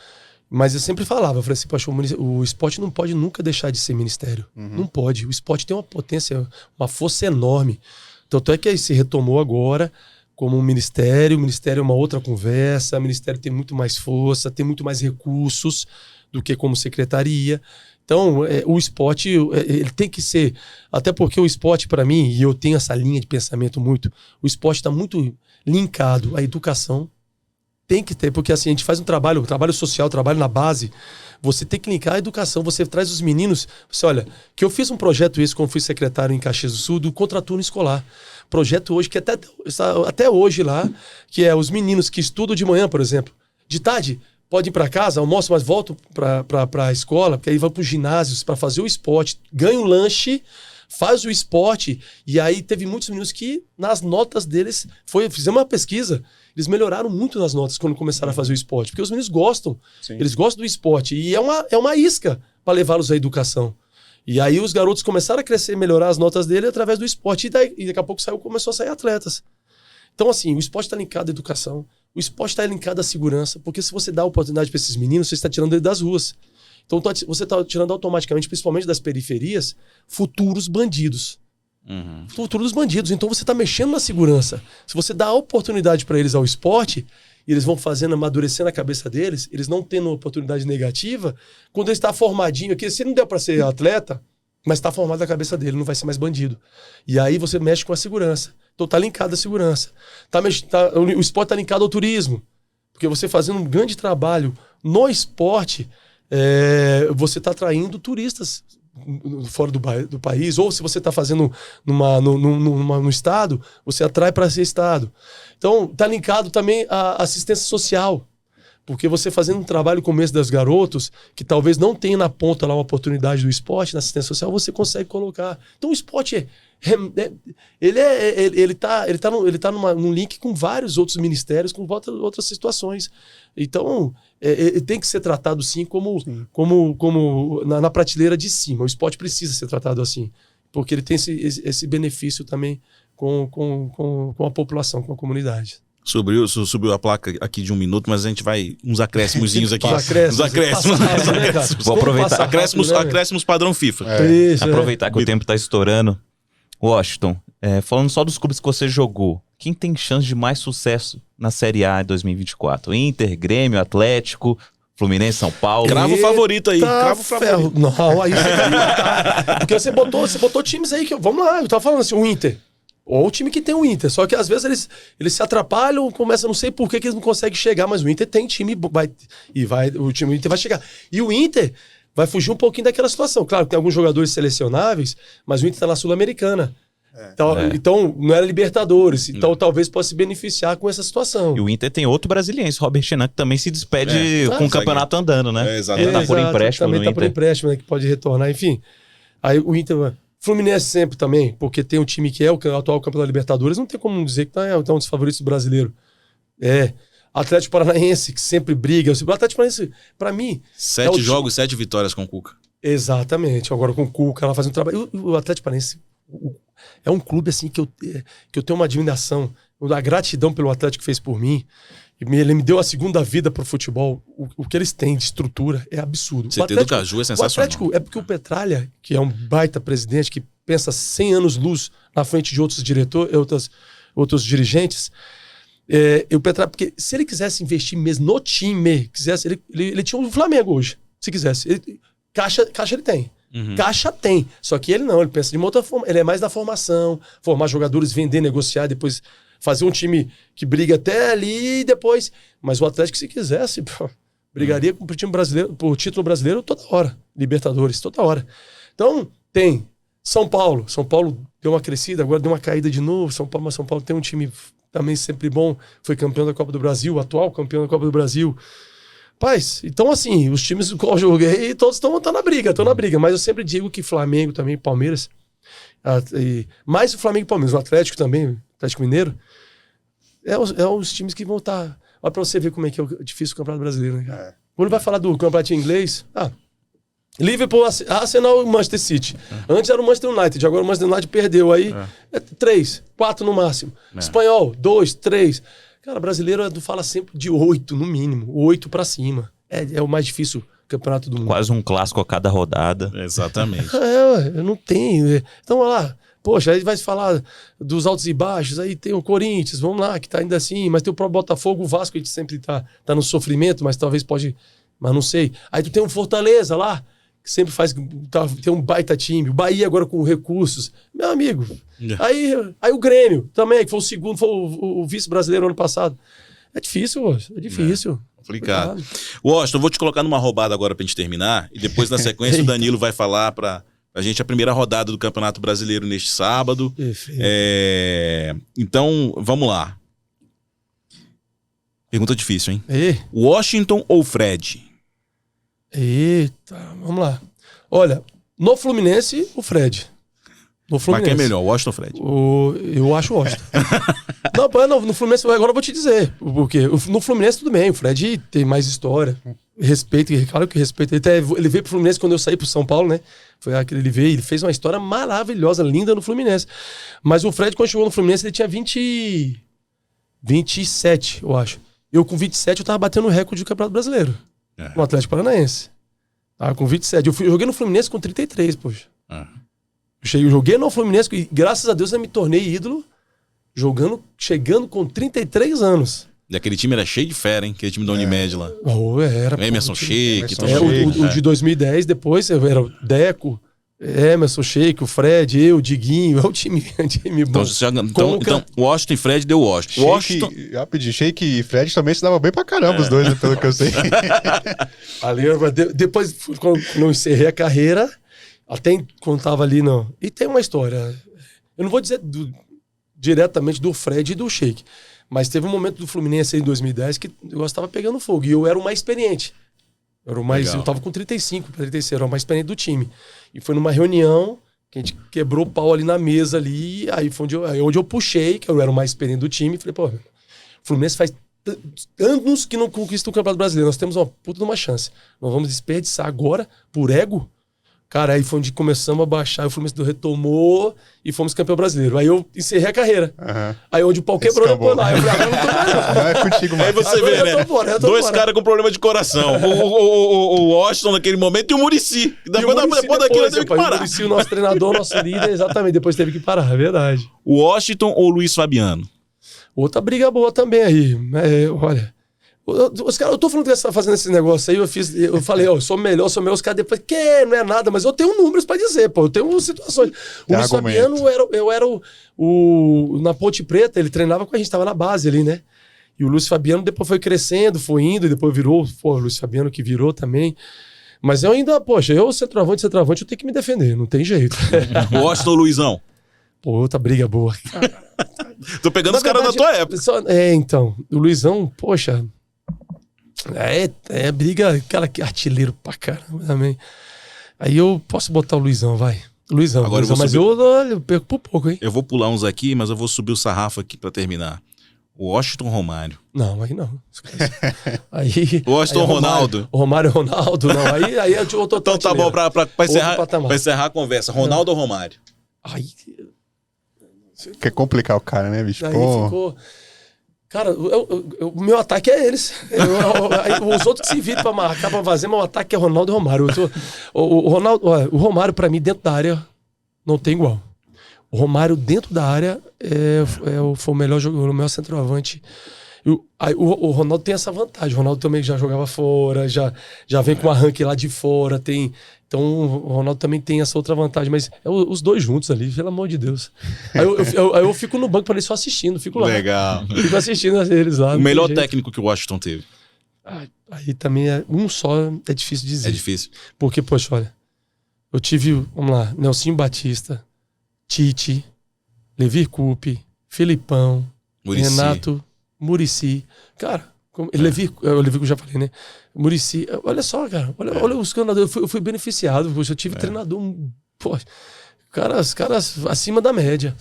mas eu sempre falava, eu falei assim, poxa, o esporte não pode nunca deixar de ser ministério. Não pode. O esporte tem uma potência, uma força enorme. Tanto é que aí se retomou agora como um ministério. O ministério é uma outra conversa, o ministério tem muito mais força, tem muito mais recursos do que como secretaria. Então, o esporte, ele tem que ser... Até porque o esporte, para mim, e eu tenho essa linha de pensamento muito, o esporte está muito linkado à educação. Tem que ter, porque assim, a gente faz um trabalho social, trabalho na base, você tem que linkar a educação, você traz os meninos... Você olha, que eu fiz um projeto quando fui secretário em Caxias do Sul, do contraturno escolar. Projeto hoje, que até hoje lá, que é os meninos que estudam de manhã, por exemplo, de tarde... Pode ir para casa, almoço, mas voltam para a escola, porque aí vão para os ginásios para fazer o esporte, ganha um lanche, faz o esporte, e aí teve muitos meninos que, nas notas deles, fizemos uma pesquisa, eles melhoraram muito nas notas quando começaram a fazer o esporte, porque os meninos gostam, eles gostam do esporte, e é uma isca para levá-los à educação. E aí os garotos começaram a crescer, melhorar as notas dele através do esporte, e daqui a pouco começou a sair atletas. Então, assim, o esporte está linkado à educação, o esporte está linkado à segurança, porque se você dá oportunidade para esses meninos, você está tirando ele das ruas. Então, você está tirando automaticamente, principalmente das periferias, futuros bandidos. Futuros bandidos. Então, você está mexendo na segurança. Se você dá a oportunidade para eles ao esporte, e eles vão fazendo, amadurecendo a cabeça deles, eles não tendo oportunidade negativa, quando ele está formadinho aqui, se não deu para ser atleta, mas está formado na cabeça dele, não vai ser mais bandido. E aí você mexe com a segurança. Então tá linkado à segurança. O esporte tá linkado ao turismo. Porque você fazendo um grande trabalho no esporte, você tá atraindo turistas fora do país. Ou se você tá fazendo no estado, você atrai para esse estado. Então tá linkado também à assistência social. Porque você fazendo um trabalho como esse dos garotos, que talvez não tenha na ponta lá uma oportunidade do esporte, na assistência social, você consegue colocar. Então o esporte ele tá num link com vários outros ministérios, com outras situações. Então, ele tem que ser tratado sim como na prateleira de cima. O esporte precisa ser tratado assim. porque ele tem esse benefício também com a população, com a comunidade. Subiu a placa aqui de 1 minuto, mas a gente vai uns acréscimozinhos aqui. Os acréscimos. Vou aproveitar. Acréscimos padrão FIFA. Aproveitar que o tempo tá estourando. Washington, falando só dos clubes que você jogou, quem tem chance de mais sucesso na Série A em 2024? Inter, Grêmio, Atlético, Fluminense, São Paulo? Cravo favorito aí. Cravo favorito. Não, aí você vai me matar. Porque você botou times aí que... Vamos lá, eu tava falando assim, o Inter. Ou o time que tem o Inter. Só que às vezes eles se atrapalham, começam, não sei por que eles não conseguem chegar, mas o Inter tem time, o time Inter vai chegar. E o Inter vai fugir um pouquinho daquela situação. Claro, tem alguns jogadores selecionáveis, mas o Inter tá na Sul-Americana. Então, não era Libertadores. Então, talvez possa se beneficiar com essa situação. E o Inter tem outro brasiliense, Robert Chenan, que também se despede com o campeonato andando, né? Exatamente. Ele tá por empréstimo também no tá Inter. por empréstimo, né, que pode retornar. Enfim, aí o Inter... Fluminense sempre também, porque tem um time que é o atual campeão da Libertadores, não tem como dizer que tá um dos favoritos do brasileiro. Atlético Paranaense, que sempre briga. O Atlético Paranaense, pra mim... 7 jogos, 7 vitórias com o Cuca. Exatamente. Agora com o Cuca, ela faz um trabalho... O Atlético Paranaense é um clube assim que eu tenho uma admiração, uma gratidão pelo Atlético que fez por mim. Ele me deu a segunda vida pro futebol. O que eles têm de estrutura é absurdo. O CT do Caju é sensacional. O Atlético é porque o Petralha, que é um baita presidente, que pensa 100 anos luz na frente de outros diretores, outros dirigentes, o Petralha, porque se ele quisesse investir mesmo no time, ele tinha o Flamengo hoje, se quisesse. Caixa ele tem. Uhum. Caixa tem. Só que ele não, ele pensa de uma outra forma. Ele é mais da formação, formar jogadores, vender, negociar, depois fazer um time que briga até ali e depois... Mas o Atlético, se quisesse, brigaria pro time brasileiro, pro título brasileiro toda hora. Libertadores, toda hora. Então, tem São Paulo. São Paulo deu uma crescida, agora deu uma caída de novo. Mas São Paulo tem um time também sempre bom. Foi campeão da Copa do Brasil, atual campeão da Copa do Brasil. Paz, então assim, os times que eu joguei, todos estão na briga. Mas eu sempre digo que Flamengo também, Palmeiras, mais o Flamengo e Palmeiras, o Atlético também, Atlético Mineiro, é os times que vão estar... Olha pra você ver como é que é difícil o Campeonato Brasileiro, né? Quando vai falar do Campeonato Inglês, Liverpool, Arsenal e Manchester City. Antes era o Manchester United, agora o Manchester United perdeu aí. 3, 4 no máximo. Espanhol, 2, 3. Cara, brasileiro fala sempre de 8 no mínimo, 8 pra cima. É o mais difícil campeonato do mundo. Quase um clássico a cada rodada. Exatamente. Eu não tenho. Então, olha lá. Poxa, aí vai se falar dos altos e baixos, aí tem o Corinthians, vamos lá, que tá ainda assim, mas tem o próprio Botafogo, o Vasco, a gente sempre tá no sofrimento, mas talvez pode, mas não sei. Aí tu tem o Fortaleza lá, que sempre tem um baita time, o Bahia agora com recursos, meu amigo. Aí o Grêmio também, que foi o segundo, foi o vice-brasileiro ano passado. É difícil, é difícil. Complicado. Washington, eu vou te colocar numa roubada agora pra gente terminar, e depois na sequência o Danilo vai falar pra gente a primeira rodada do Campeonato Brasileiro neste sábado. Então, vamos lá. Pergunta difícil, hein? Washington ou Fred? Eita, vamos lá. Olha, no Fluminense, o Fred. No Fluminense. Mas quem é melhor, Washington ou Fred? Eu acho o Washington. Não, no Fluminense, agora eu vou te dizer. Porque no Fluminense tudo bem, o Fred tem mais história. Respeito, claro que respeito. Ele veio pro Fluminense quando eu saí pro São Paulo, né? Foi aquele ele veio, ele fez uma história maravilhosa, linda no Fluminense. Mas o Fred, quando chegou no Fluminense, ele tinha 27, eu acho. Eu com 27, eu tava batendo o recorde do Campeonato Brasileiro. No Atlético Paranaense. Tava com 27. Eu joguei no Fluminense com 33, poxa. Eu joguei no Fluminense e, graças a Deus, eu me tornei ídolo chegando com 33 anos. E aquele time era cheio de fera, hein? Aquele time da Unimed lá. Era. Emerson Sheik. O de 2010, depois era o Deco, Emerson Sheik, o Fred, o Diguinho. É o time bom. Então, Washington e Fred deu Washington. Rapidinho, Sheik e Fred também se davam bem pra caramba, os dois, pelo que eu sei. Depois, quando eu encerrei a carreira, até quando tava ali, não. E tem uma história. Eu não vou dizer diretamente do Fred e do Sheik. Mas teve um momento do Fluminense aí em 2010 que o negócio estava pegando fogo. E eu era o mais experiente. Eu tava com 35 para 36, eu era o mais experiente do time. E foi numa reunião que a gente quebrou o pau ali na mesa ali. Aí foi onde eu puxei, que eu era o mais experiente do time. E falei, o Fluminense faz anos que não conquista o Campeonato Brasileiro. Nós temos uma puta de uma chance. Nós vamos desperdiçar agora por ego. Cara, aí foi onde começamos a baixar, o Fluminense retomou e fomos campeão brasileiro. Aí eu encerrei a carreira. Aí onde o pau quebrou, depois lá. Eu falei, agora não tô mais não. Não é contigo, Aí mais. você Agora vê, eu né? tô fora, eu tô Dois fora. caras com problema de coração. O Washington naquele momento e o Muricy. E o Depois Muricy daquilo teve que rapaz, parar. O Muricy, o nosso treinador, nosso líder, exatamente, depois teve que parar, é verdade. O Washington ou o Luiz Fabiano? Outra briga boa também aí. Olha, os caras, eu tô falando que você tá fazendo esse negócio aí, eu falei, eu sou melhor, os caras depois, não é nada, mas eu tenho números pra dizer, pô, eu tenho situações. O Luiz Fabiano, eu era na Ponte Preta, ele treinava com a gente, tava na base ali, né? E o Luiz Fabiano depois foi crescendo, foi indo, e depois virou, o Luiz Fabiano que virou também. Mas eu ainda, poxa, centroavante, eu tenho que me defender, não tem jeito. O Washington ou o Luizão? Pô, outra briga boa. Tô pegando os caras da tua época. Então, o Luizão, poxa, briga, cara, que artilheiro pra caramba também. Aí eu posso botar o Luizão, vai. Luizão, Agora Luizão, mas eu perco por pouco, hein? Eu vou pular uns aqui, mas eu vou subir o sarrafo aqui pra terminar. O Washington Romário. Não, aí não. Aí, O Washington aí Ronaldo. O Romário Ronaldo, não. Aí eu tô Então tá bom, pra patamar. encerrar a conversa. Ronaldo ou Romário? Aí Quer complicar o cara, né, bicho? Aí Pô. ficou... Cara, o meu ataque é eles. Os outros que se viram pra marcar, pra fazer, mas o ataque é Ronaldo e Romário. O Romário, pra mim, dentro da área, não tem igual. O Romário, dentro da área, foi o melhor jogador, o melhor centroavante. O Ronaldo tem essa vantagem. O Ronaldo também já jogava fora, já vem com arranque lá de fora. Então o Ronaldo também tem essa outra vantagem. Mas os dois juntos ali, pelo amor de Deus. Aí eu fico no banco para eles só assistindo, fico lá. Legal. Fico assistindo eles lá. O melhor técnico que o Washington teve? Aí também um só é difícil dizer. É difícil. Porque, poxa, olha, eu tive, vamos lá, Nelsinho Batista, Tite, Levir Coupe, Filipão, Muricy. Renato, Muricy. Cara, Levir, que eu já falei, né? Muricy, olha só, cara, olha os treinadores, eu fui beneficiado, poxa, eu tive treinador, poxa, caras acima da média.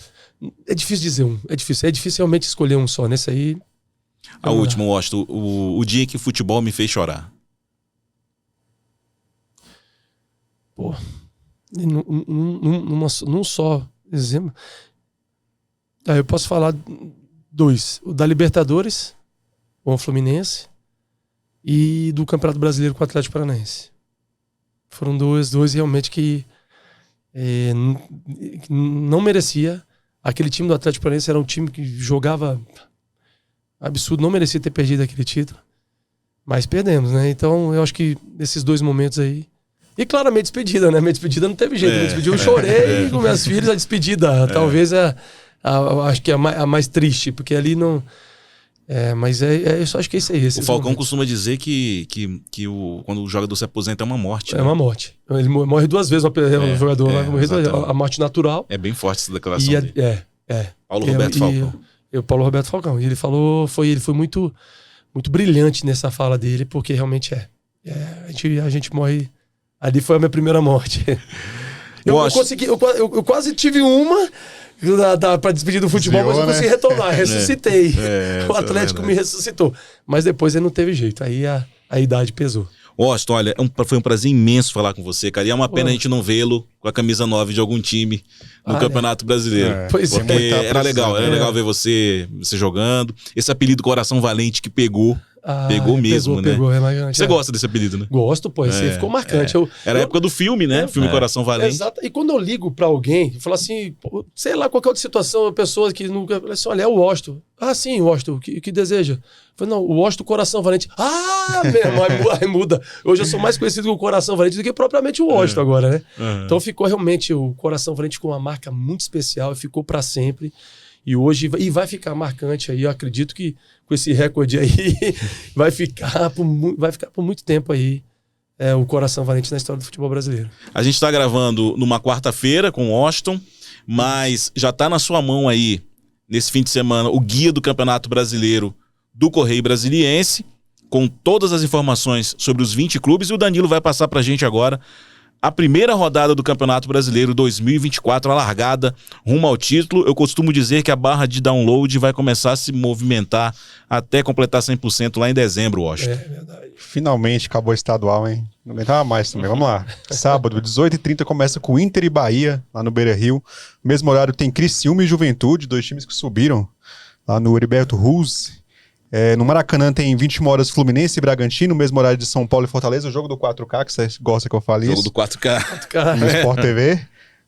É difícil dizer é difícil realmente escolher um só, nesse aí. A última, Washington, o dia que o futebol me fez chorar. Pô, num só exemplo. Eu posso falar dois. O da Libertadores, com o Fluminense, e do Campeonato Brasileiro com o Atlético Paranaense. Foram dois realmente que não merecia. Aquele time do Atlético Paranaense era um time que jogava absurdo, não merecia ter perdido aquele título. Mas perdemos, né? Então eu acho que nesses dois momentos aí. E claro, a minha despedida, né? Minha despedida não teve jeito. Minha despedida eu chorei com minhas filhas, a despedida. Talvez acho que é a mais triste, porque ali não. Mas eu só acho que é isso aí. O Falcão costuma dizer que quando o jogador se aposenta é uma morte. É né? uma morte. Ele morre duas vezes, o jogador vai morrer duas vezes. A morte natural. É bem forte essa declaração dele. Paulo Roberto Falcão. Paulo Roberto Falcão. E ele falou, ele foi muito, muito brilhante nessa fala dele, porque realmente a gente morre. Ali foi a minha primeira morte. Eu quase tive uma para despedir do futebol, Ziou, mas eu consegui retornar, ressuscitei. O Atlético me ressuscitou. Mas depois ele não teve jeito. Aí a idade pesou. Washington, olha, foi um prazer imenso falar com você, cara. E é uma pena a gente não vê-lo com a camisa 9 de algum time no Campeonato Brasileiro. Pois porque era legal ver você jogando. Esse apelido Coração Valente que pegou mesmo, né? Você gosta desse apelido, né? Gosto, pô. Esse ficou marcante. Era a época do filme, né? Filme Coração Valente. Exato. E quando eu ligo pra alguém, eu falo assim, sei lá, qualquer outra situação, a pessoa que nunca... Fala assim, olha, é o Washington. Ah, sim, Washington. O que deseja? Eu falei, não, o Washington Coração Valente. Ah, mesmo, aí muda. Hoje eu sou mais conhecido como Coração Valente do que propriamente o Washington agora, né? Então ficou realmente o Coração Valente com uma marca muito especial e ficou pra sempre. E hoje vai ficar marcante aí. Eu acredito que com esse recorde aí vai ficar por muito tempo aí o Coração Valente na história do futebol brasileiro. A gente está gravando numa quarta-feira com o Washington, mas já está na sua mão aí, nesse fim de semana, o guia do Campeonato Brasileiro do Correio Brasiliense, com todas as informações sobre os 20 clubes. E o Danilo vai passar para a gente agora a primeira rodada do Campeonato Brasileiro 2024, a largada rumo ao título. Eu costumo dizer que a barra de download vai começar a se movimentar até completar 100% lá em dezembro, Washington. É verdade. Finalmente acabou o estadual, hein? Não aguentava mais também. Vamos lá. Sábado, 18h30, começa com Inter e Bahia, lá no Beira-Rio. No mesmo horário tem Criciúma e Juventude, 2 times que subiram lá no Heriberto Ruz. No Maracanã tem 21 horas Fluminense e Bragantino, no mesmo horário de São Paulo e Fortaleza, o jogo do 4K, que você gosta que eu fale Jogo isso. do 4K. No Sport TV.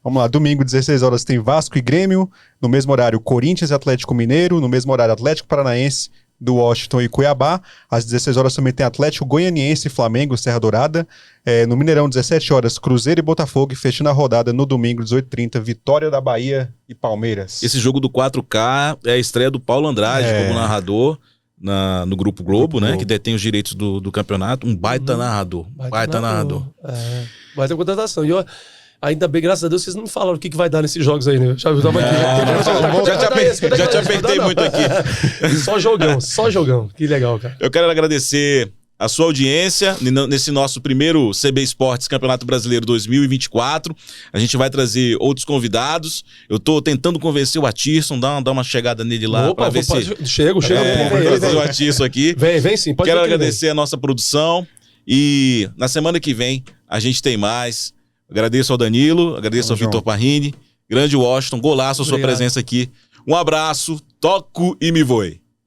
Vamos lá, domingo, 16 horas, tem Vasco e Grêmio. No mesmo horário, Corinthians e Atlético Mineiro. No mesmo horário, Atlético Paranaense, do Washington e Cuiabá. Às 16 horas também tem Atlético Goianiense e Flamengo, Serra Dourada. No Mineirão, 17 horas, Cruzeiro e Botafogo. E fechando a rodada no domingo, 18h30, Vitória da Bahia e Palmeiras. Esse jogo do 4K é a estreia do Paulo Andrade como narrador no Grupo Globo, né? Que detém os direitos do campeonato. Um baita narrador. Baita narrador. Baita contratação. E ó, ainda bem, graças a Deus, vocês não me falaram o que vai dar nesses jogos aí, né? Já te apertei muito aqui. Só jogão. Que legal, cara. Eu quero agradecer a sua audiência nesse nosso primeiro CB Esportes Campeonato Brasileiro 2024. A gente vai trazer outros convidados. Eu tô tentando convencer o Atirson, dar uma chegada nele lá para ver se... Chego. Trazer o Atirson aqui. Vem sim. Quero agradecer a nossa produção e na semana que vem a gente tem mais. Agradeço ao Danilo, agradeço ao Vitor Parrini, grande Washington, golaço a sua presença aqui. Um abraço, toco e me voe.